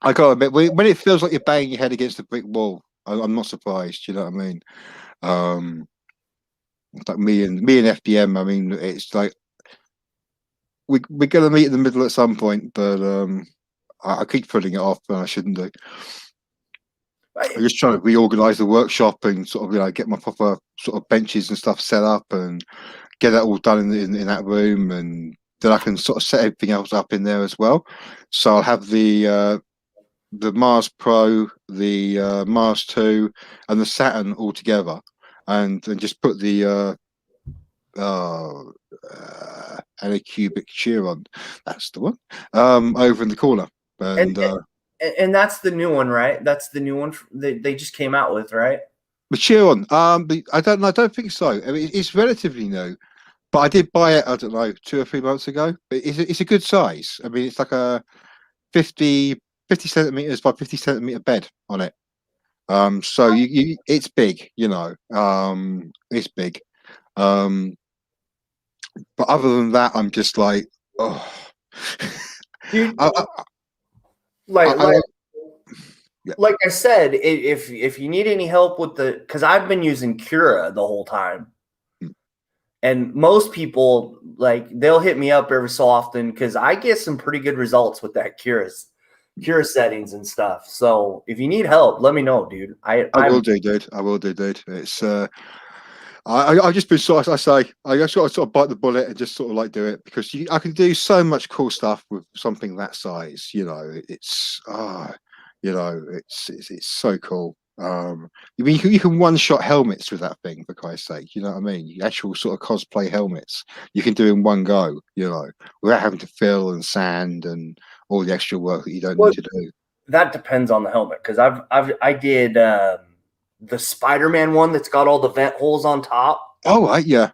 I gotta admit, when it feels like you're banging your head against a brick wall, I'm not surprised. You know what I mean? Like me and FDM. I mean, it's like we're gonna meet in the middle at some point, but I keep putting it off, and I shouldn't do. I'm just trying to reorganize the workshop and sort of get my proper sort of benches and stuff set up and get that all done in that room, and then I can sort of set everything else up in there as well. So I'll have the Mars Pro, the Mars 2, and the Saturn all together, and just put the Anycubic Chiron, that's the one, over in the corner. And that's the new one, right? That's the new one they just came out with, right? The Chiron, I don't think so. I mean, it's relatively new, but I did buy it, I don't know, 2 or 3 months ago. But it's a good size. I mean, it's like a 50 centimeters by 50 centimeter bed on it. So it's big, it's big. But other than that, I'm just like, oh. Dude, like I said, if you need any help with because I've been using Cura the whole time, and most people they'll hit me up every so often because I get some pretty good results with that Cura settings and stuff. So if you need help, let me know, dude. I will do, dude. I will do, dude. It's I've just been I just got to sort of bite the bullet and just sort of do it because I can do so much cool stuff with something that size. It's it's so cool. You can one shot helmets with that thing, for Christ's sake. You know what I mean? Actual sort of cosplay helmets you can do in one go. Without having to fill and sand and all the extra work that you don't need to do. That depends on the helmet because I did the Spider-Man one that's got all the vent holes on top. Oh, right, yeah.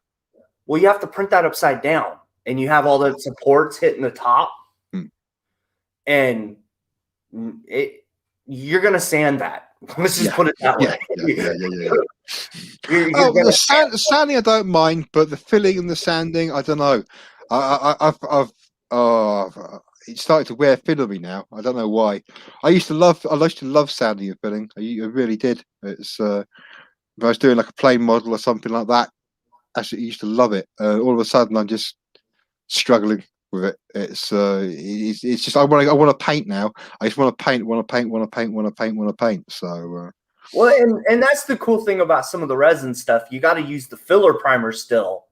Well, you have to print that upside down, and you have all the supports hitting the top, and you're gonna sand that. Let's just put it that way. The sanding I don't mind, but the filling and the sanding, I don't know. I've it started to wear thin on me now. I don't know why. I used to love sanding and filling. I really did. It's if I was doing like a plain model or something like that, I actually used to love it. All of a sudden, I'm just struggling with it. It's just I want to paint now. I just want to paint. So. Well, and that's the cool thing about some of the resin stuff. You got to use the filler primer still,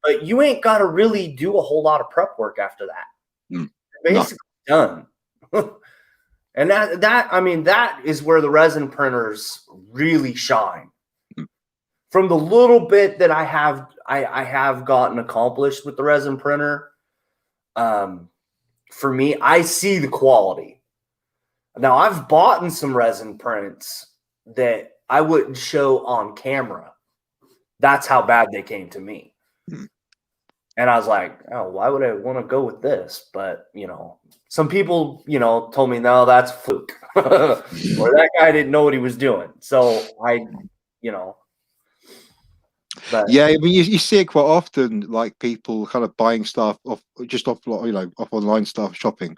but you ain't got to really do a whole lot of prep work after that. Basically done. And that is where the resin printers really shine. From the little bit that I have gotten accomplished with the resin printer, for me, I see the quality. Now I've bought in some resin prints that I wouldn't show on camera. That's how bad they came to me. And I was like, oh, why would I want to go with this? But, some people, told me, no, that's fluke. Or that guy didn't know what he was doing. So but Yeah, I mean, you see it quite often, like people kind of buying stuff off online stuff, shopping,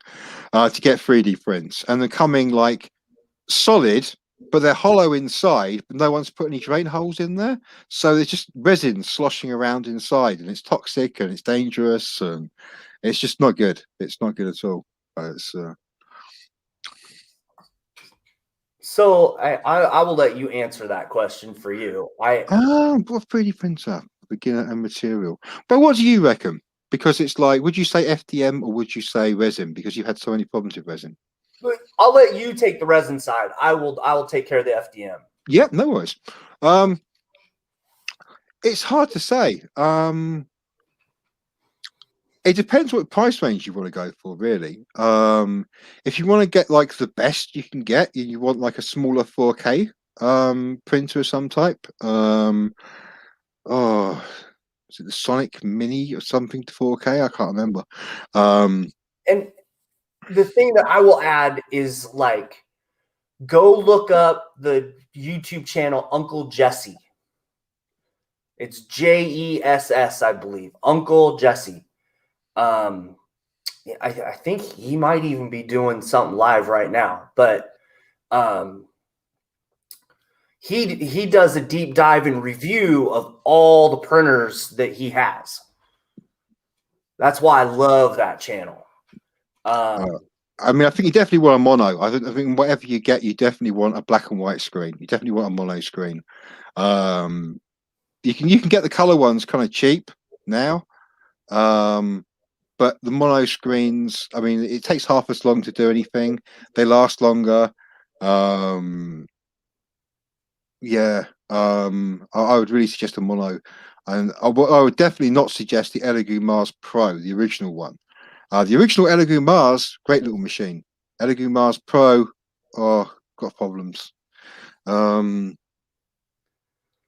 to get 3D prints, and they're coming like solid, but they're hollow inside. But no one's put any drain holes in there, so there's just resin sloshing around inside, and it's toxic and it's dangerous, and it's just not good. It's not good at all. It's so I will let you answer that question for you. what 3D printer, beginner and material. But what do you reckon? Because it's like, would you say FDM or would you say resin? Because you've had so many problems with resin. I'll let you take the resin side. I will take care of the FDM. Yeah, no worries. It's hard to say. It depends what price range you want to go for, really. If you want to get like the best you can get, you want like a smaller 4K printer of some type. Is it the Sonic Mini or something to 4K? I can't remember. And the thing that I will add is like, go look up the YouTube channel Uncle Jesse. It's JESS, I believe. Uncle Jesse. I think he might even be doing something live right now, but he does a deep dive and review of all the printers that he has. That's why I love that channel. I mean, I think you definitely want a mono. I think whatever you get, you definitely want a black and white screen. You definitely want a mono screen. You can get the color ones kind of cheap now. But the mono screens, I mean, it takes half as long to do anything. They last longer. I would really suggest a mono. And I would definitely not suggest the Elegoo Mars Pro, the original one. The original Elegoo Mars, great little machine. Elegoo Mars Pro, got problems.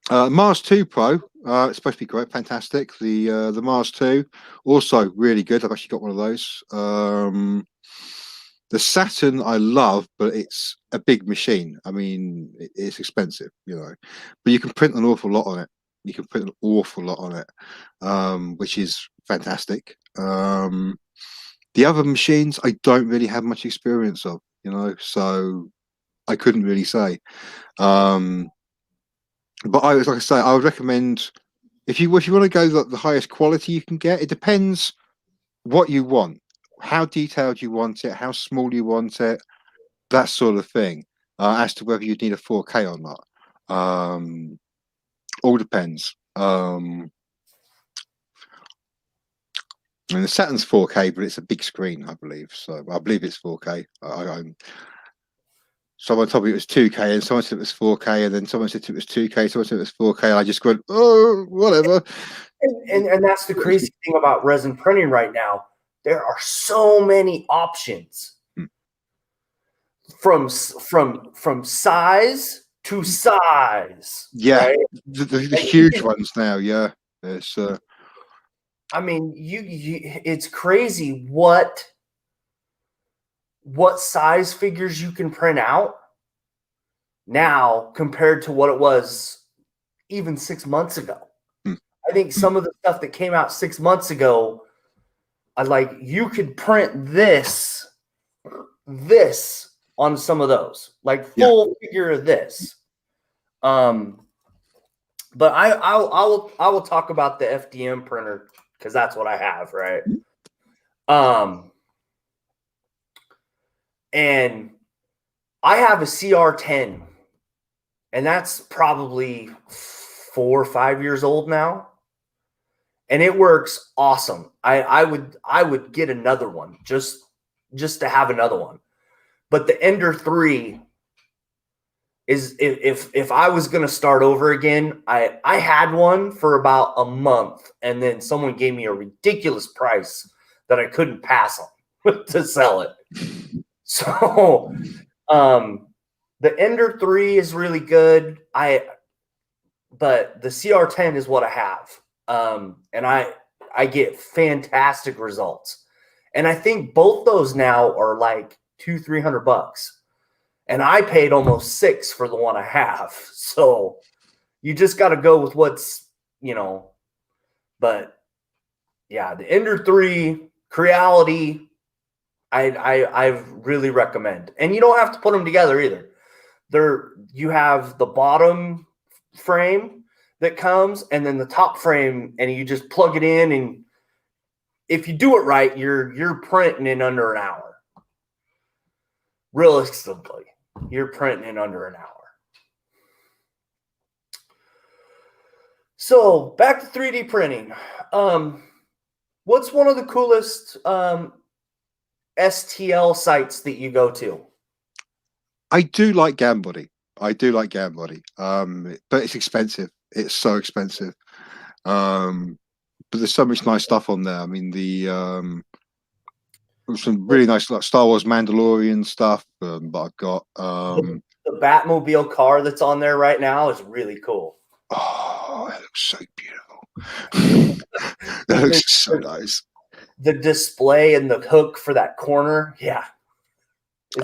Mars 2 Pro, it's supposed to be great, fantastic. The Mars 2, also really good. I've actually got one of those. The Saturn I love, but it's a big machine. I mean, it's expensive, but you can print an awful lot on it. You can print an awful lot on it, which is fantastic. The other machines I don't really have much experience of, so I couldn't really say. But I would recommend if you want to go the highest quality you can get. It depends what you want, how detailed you want it, how small you want it, that sort of thing, as to whether you'd need a 4K or not. All depends. And the Saturn's 4K, but it's a big screen, I believe. So I believe it's 4K. Someone told me it was 2K, and someone said it was 4K, and then someone said it was 2K, someone said it was 4K, and I just went, oh, whatever. And that's the crazy thing about resin printing right now. There are so many options from size to size. Yeah, right? the huge ones now. Yeah, it's. I mean, it's crazy what size figures you can print out now compared to what it was even 6 months ago. I think some of the stuff that came out 6 months ago, you could print this on some of those, like full figure of this. But I will talk about the FDM printer because that's what I have, right? And I have a CR10, and that's probably 4 or 5 years old now, and it works awesome. I would get another one just to have another one. But the Ender 3 is, if I was going to start over again, I had one for about a month, and then someone gave me a ridiculous price that I couldn't pass on to sell it. So The Ender 3 is really good. But the CR10 is what I have. And I get fantastic results. And I think both those now are like $200-300. And I paid almost $600 for the one I have. So you just got to go with what's, but yeah, the Ender 3 Creality, I really recommend. And you don't have to put them together either. You have the bottom frame that comes and then the top frame, and you just plug it in, and if you do it right, you're printing in under an hour. Realistically, you're printing in under an hour. So back to 3D printing. What's one of the coolest STL sites that you go to? I do like Gambody. But it's expensive. It's so expensive. But there's so much nice stuff on there. I mean, some really nice like Star Wars Mandalorian stuff that I've got. The Batmobile car that's on there right now is really cool. Oh, it looks so beautiful. That looks so nice. The display and the hook for that corner, yeah.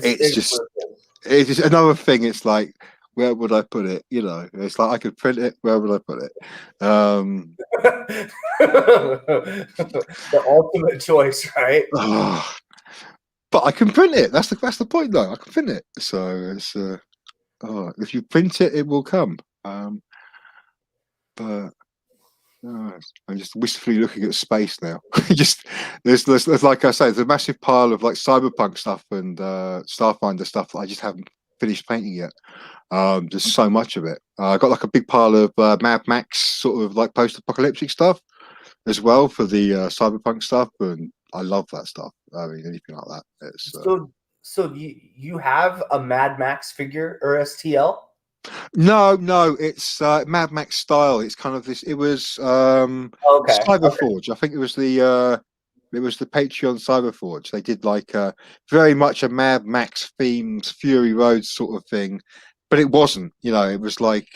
It's just another thing. It's like, where would I put it? It's like I could print it. Where would I put it? The ultimate choice, right? But I can print it. That's the point, though. I can print it. So it's if you print it, it will come. But I'm just wistfully looking at space now. Just there's like I say, there's a massive pile of like cyberpunk stuff and Starfinder stuff that I just haven't finished painting yet. There's so much of it. I got like a big pile of Mad Max sort of like post-apocalyptic stuff as well for the cyberpunk stuff, and I love that stuff. I mean, anything like that. It's, so you have a Mad Max figure or STL? No, it's Mad Max style. It's kind of this. It was Cyberforge. I think it was the Patreon Cyberforge. They did like very much a Mad Max themed Fury Road sort of thing, but it wasn't. It was like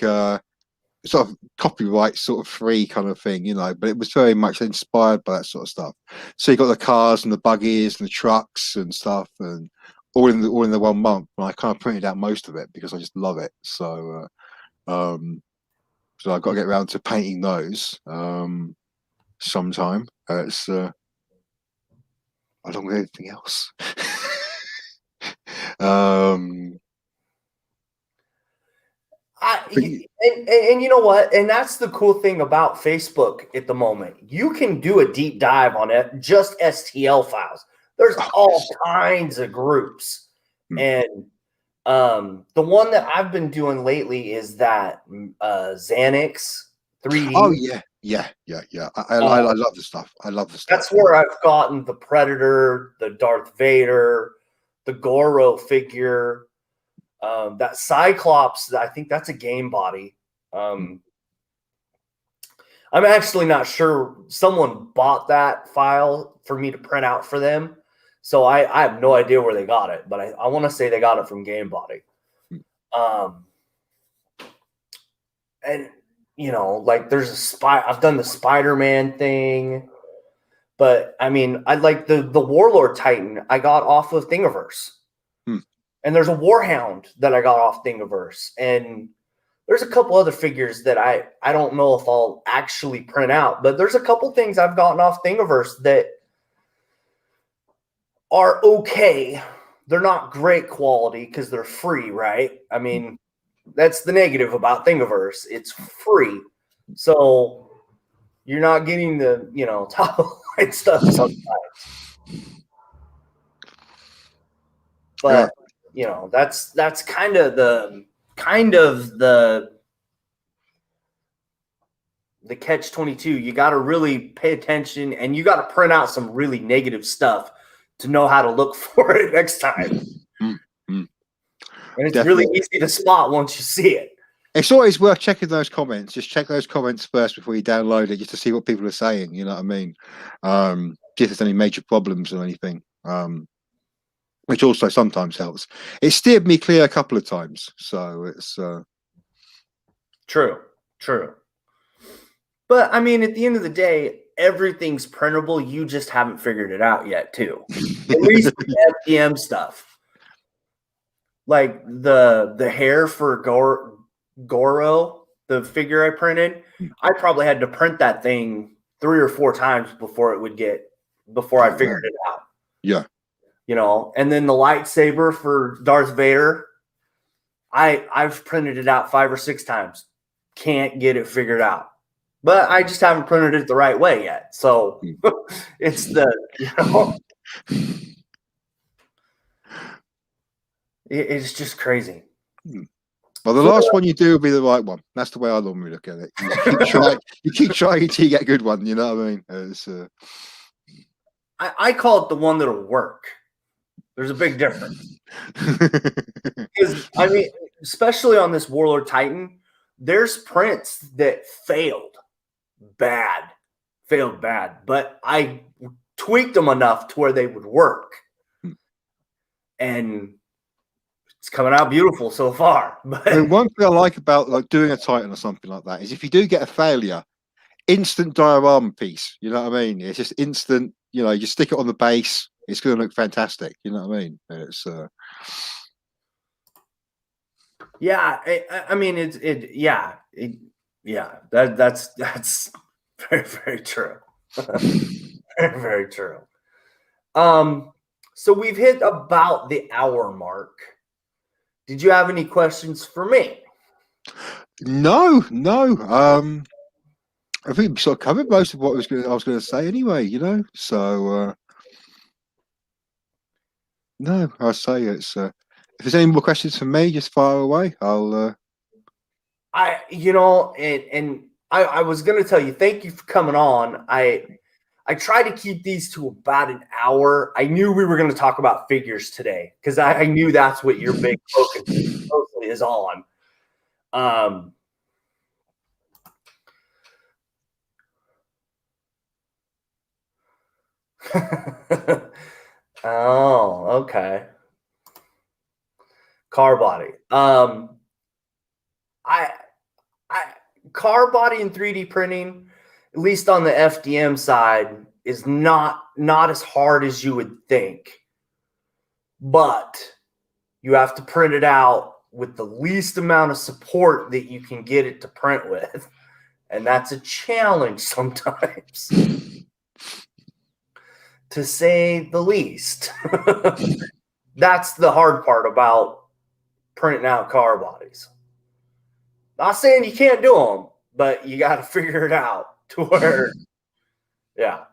sort of copyright sort of free kind of thing. But it was very much inspired by that sort of stuff. So you got the cars and the buggies and the trucks and stuff, and all in the 1 month. And I kind of printed out most of it because I just love it. So so I've got to get around to painting those sometime. It's along with everything else. And you know what? And that's the cool thing about Facebook at the moment. You can do a deep dive on it, just STL files. There's all kinds of groups. And the one that I've been doing lately is that Xanax 3D. Oh yeah. I love the stuff. That's where I've gotten the Predator, the Darth Vader, the Goro figure, that Cyclops. I think that's a game body. I'm actually not sure. Someone bought that file for me to print out for them. So I have no idea where they got it, but I want to say they got it from Game Body. And like there's I've done the Spider-Man thing, but I mean, I like the Warlord Titan I got off of Thingiverse. And there's a Warhound that I got off Thingiverse, and there's a couple other figures that I don't know if I'll actually print out, but there's a couple things I've gotten off Thingiverse that are okay. They're not great quality because they're free, right? I mean, that's the negative about Thingiverse. It's free. So you're not getting the, top of the line stuff sometimes. But, that's kind of the catch-22. You got to really pay attention, and you got to print out some really negative stuff to know how to look for it next time. And it's Definitely. Really easy to spot once you see it. It's always worth checking those comments. Just check those comments first before you download it, just to see what people are saying. You know what I mean? See if there's any major problems or anything. which also sometimes helps. It steered me clear a couple of times, so it's True. But I mean, at the end of the day, everything's printable. You just haven't figured it out yet, too. At least the FDM stuff. Like the hair for Goro, the figure I printed, I probably had to print that thing 3 or 4 times before I figured it out. Yeah. You know, and then the lightsaber for Darth Vader, I've printed it out 5 or 6 times. Can't get it figured out. But I just haven't printed it the right way yet. So it's it's just crazy. Well, the last one you do will be the right one. That's the way I normally look at it. You keep trying until you get a good one. You know what I mean? It's, I call it the one that'll work. There's a big difference. Because, I mean, especially on this Warlord Titan, there's prints that failed bad, but I tweaked them enough to where they would work. And it's coming out beautiful so far. But I mean, one thing I like about like doing a Titan or something like that is if you do get a failure, instant diorama piece. You know what I mean? It's just instant. You know, you stick it on the base. It's going to look fantastic. You know what I mean? It's yeah. I mean, that's very, very true. Very, very true. So we've hit about the hour mark. Did you have any questions for me? No. I think we sort of covered most of what I was going to say anyway. You know, so no, I'll say it's. If there's any more questions for me, just fire away. I'll. I was going to tell you, thank you for coming on. I try to keep these to about an hour. I knew we were going to talk about figures today because I knew that's what your big focus mostly is on. Oh, okay. Car body. Car body and 3D printing, at least on the FDM side, is not as hard as you would think. But you have to print it out with the least amount of support that you can get it to print with. And that's a challenge sometimes, to say the least. That's the hard part about printing out car bodies. Not saying you can't do them, but you got to figure it out to where, yeah.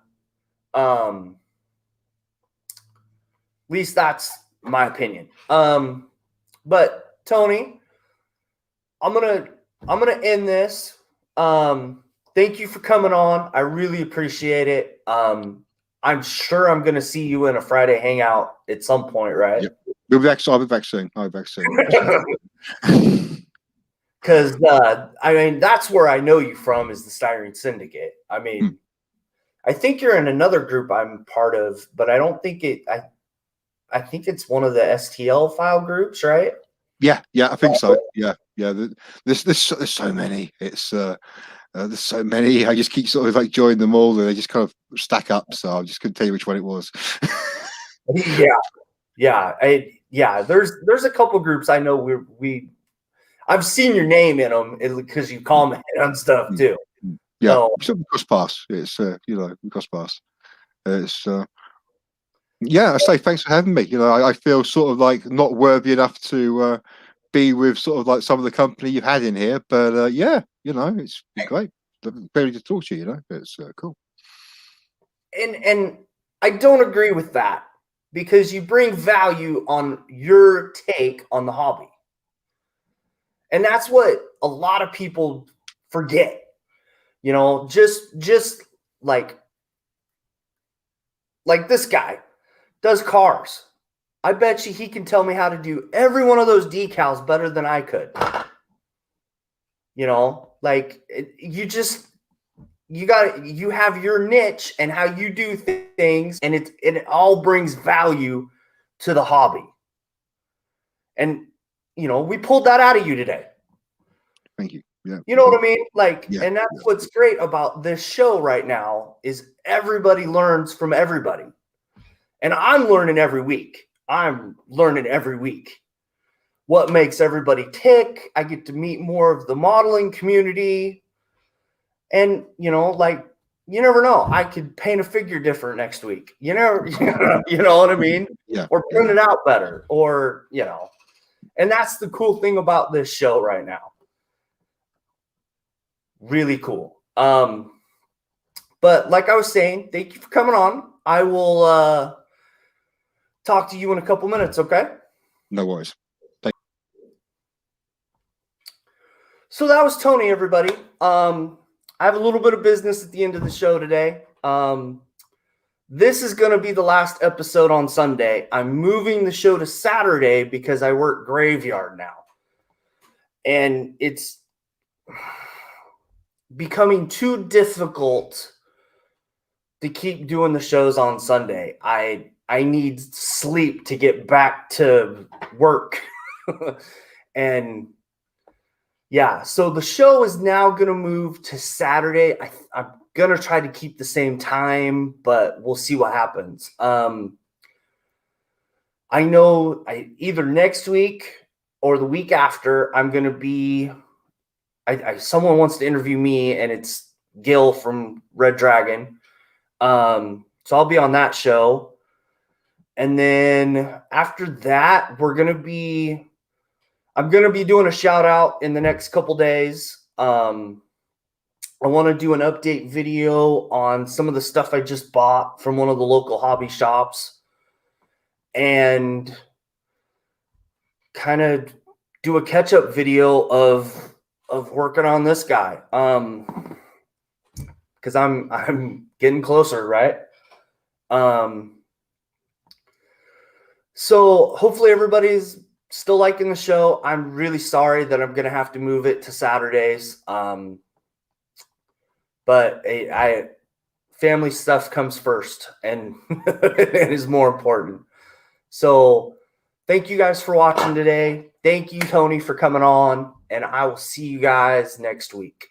At least that's my opinion. But Tony, I'm gonna end this. Thank you for coming on. I really appreciate it. I'm sure I'm gonna see you in a Friday hangout at some point, right? Yep. I'll be back soon. Because I mean, that's where I know you from, is the Styrene Syndicate. I mean, I think you're in another group I'm part of, but I don't think it. I think it's one of the STL file groups, right? Yeah, I think so. Yeah. There's so many. It's there's so many. I just keep sort of like joining them all, and they just kind of stack up. So I just couldn't tell you which one it was. Yeah. There's a couple groups I know I've seen your name in them because you comment on stuff too. Yeah, so, cross pass. It's cross pass. It's yeah. I say thanks for having me. You know, I feel sort of like not worthy enough to be with sort of like some of the company you've had in here, but yeah, you know, it's great. Very to talk to you. You know, it's cool. And I don't agree with that, because you bring value on your take on the hobby. And that's what a lot of people forget. You know, just like this guy does cars. I bet you he can tell me how to do every one of those decals better than I could. You know, like you have your niche and how you do things, and it all brings value to the hobby. And, you know, we pulled that out of you today. Thank you. Yeah. You know what I mean? Like, Yeah, and that's what's great about this show right now is everybody learns from everybody. And I'm learning every week. What makes everybody tick. I get to meet more of the modeling community. And, you know, like, you never know. I could paint a figure different next week. You know what I mean? Yeah. Or print it out better. Or, you know. And that's the cool thing about this show right now. Really cool. But like I was saying, thank you for coming on. I will talk to you in a couple minutes, okay? No worries. So that was Tony, everybody. I have a little bit of business at the end of the show today. This is going to be the last episode on Sunday. I'm moving the show to Saturday because I work graveyard now. And it's becoming too difficult to keep doing the shows on Sunday. I need sleep to get back to work. And yeah, so the show is now going to move to Saturday. I'm going to try to keep the same time, but we'll see what happens. I know either next week or the week after, I'm going to be someone wants to interview me, and it's Gil from Red Dragon. So I'll be on that show. And then after that, I'm going to be doing a shout out in the next couple days. I want to do an update video on some of the stuff I just bought from one of the local hobby shops and kind of do a catch-up video of working on this guy. Because I'm getting closer, right? So hopefully everybody's still liking the show. I'm really sorry that I'm going to have to move it to Saturdays. But family stuff comes first and it is more important. So thank you guys for watching today. Thank you, Tony, for coming on. And I will see you guys next week.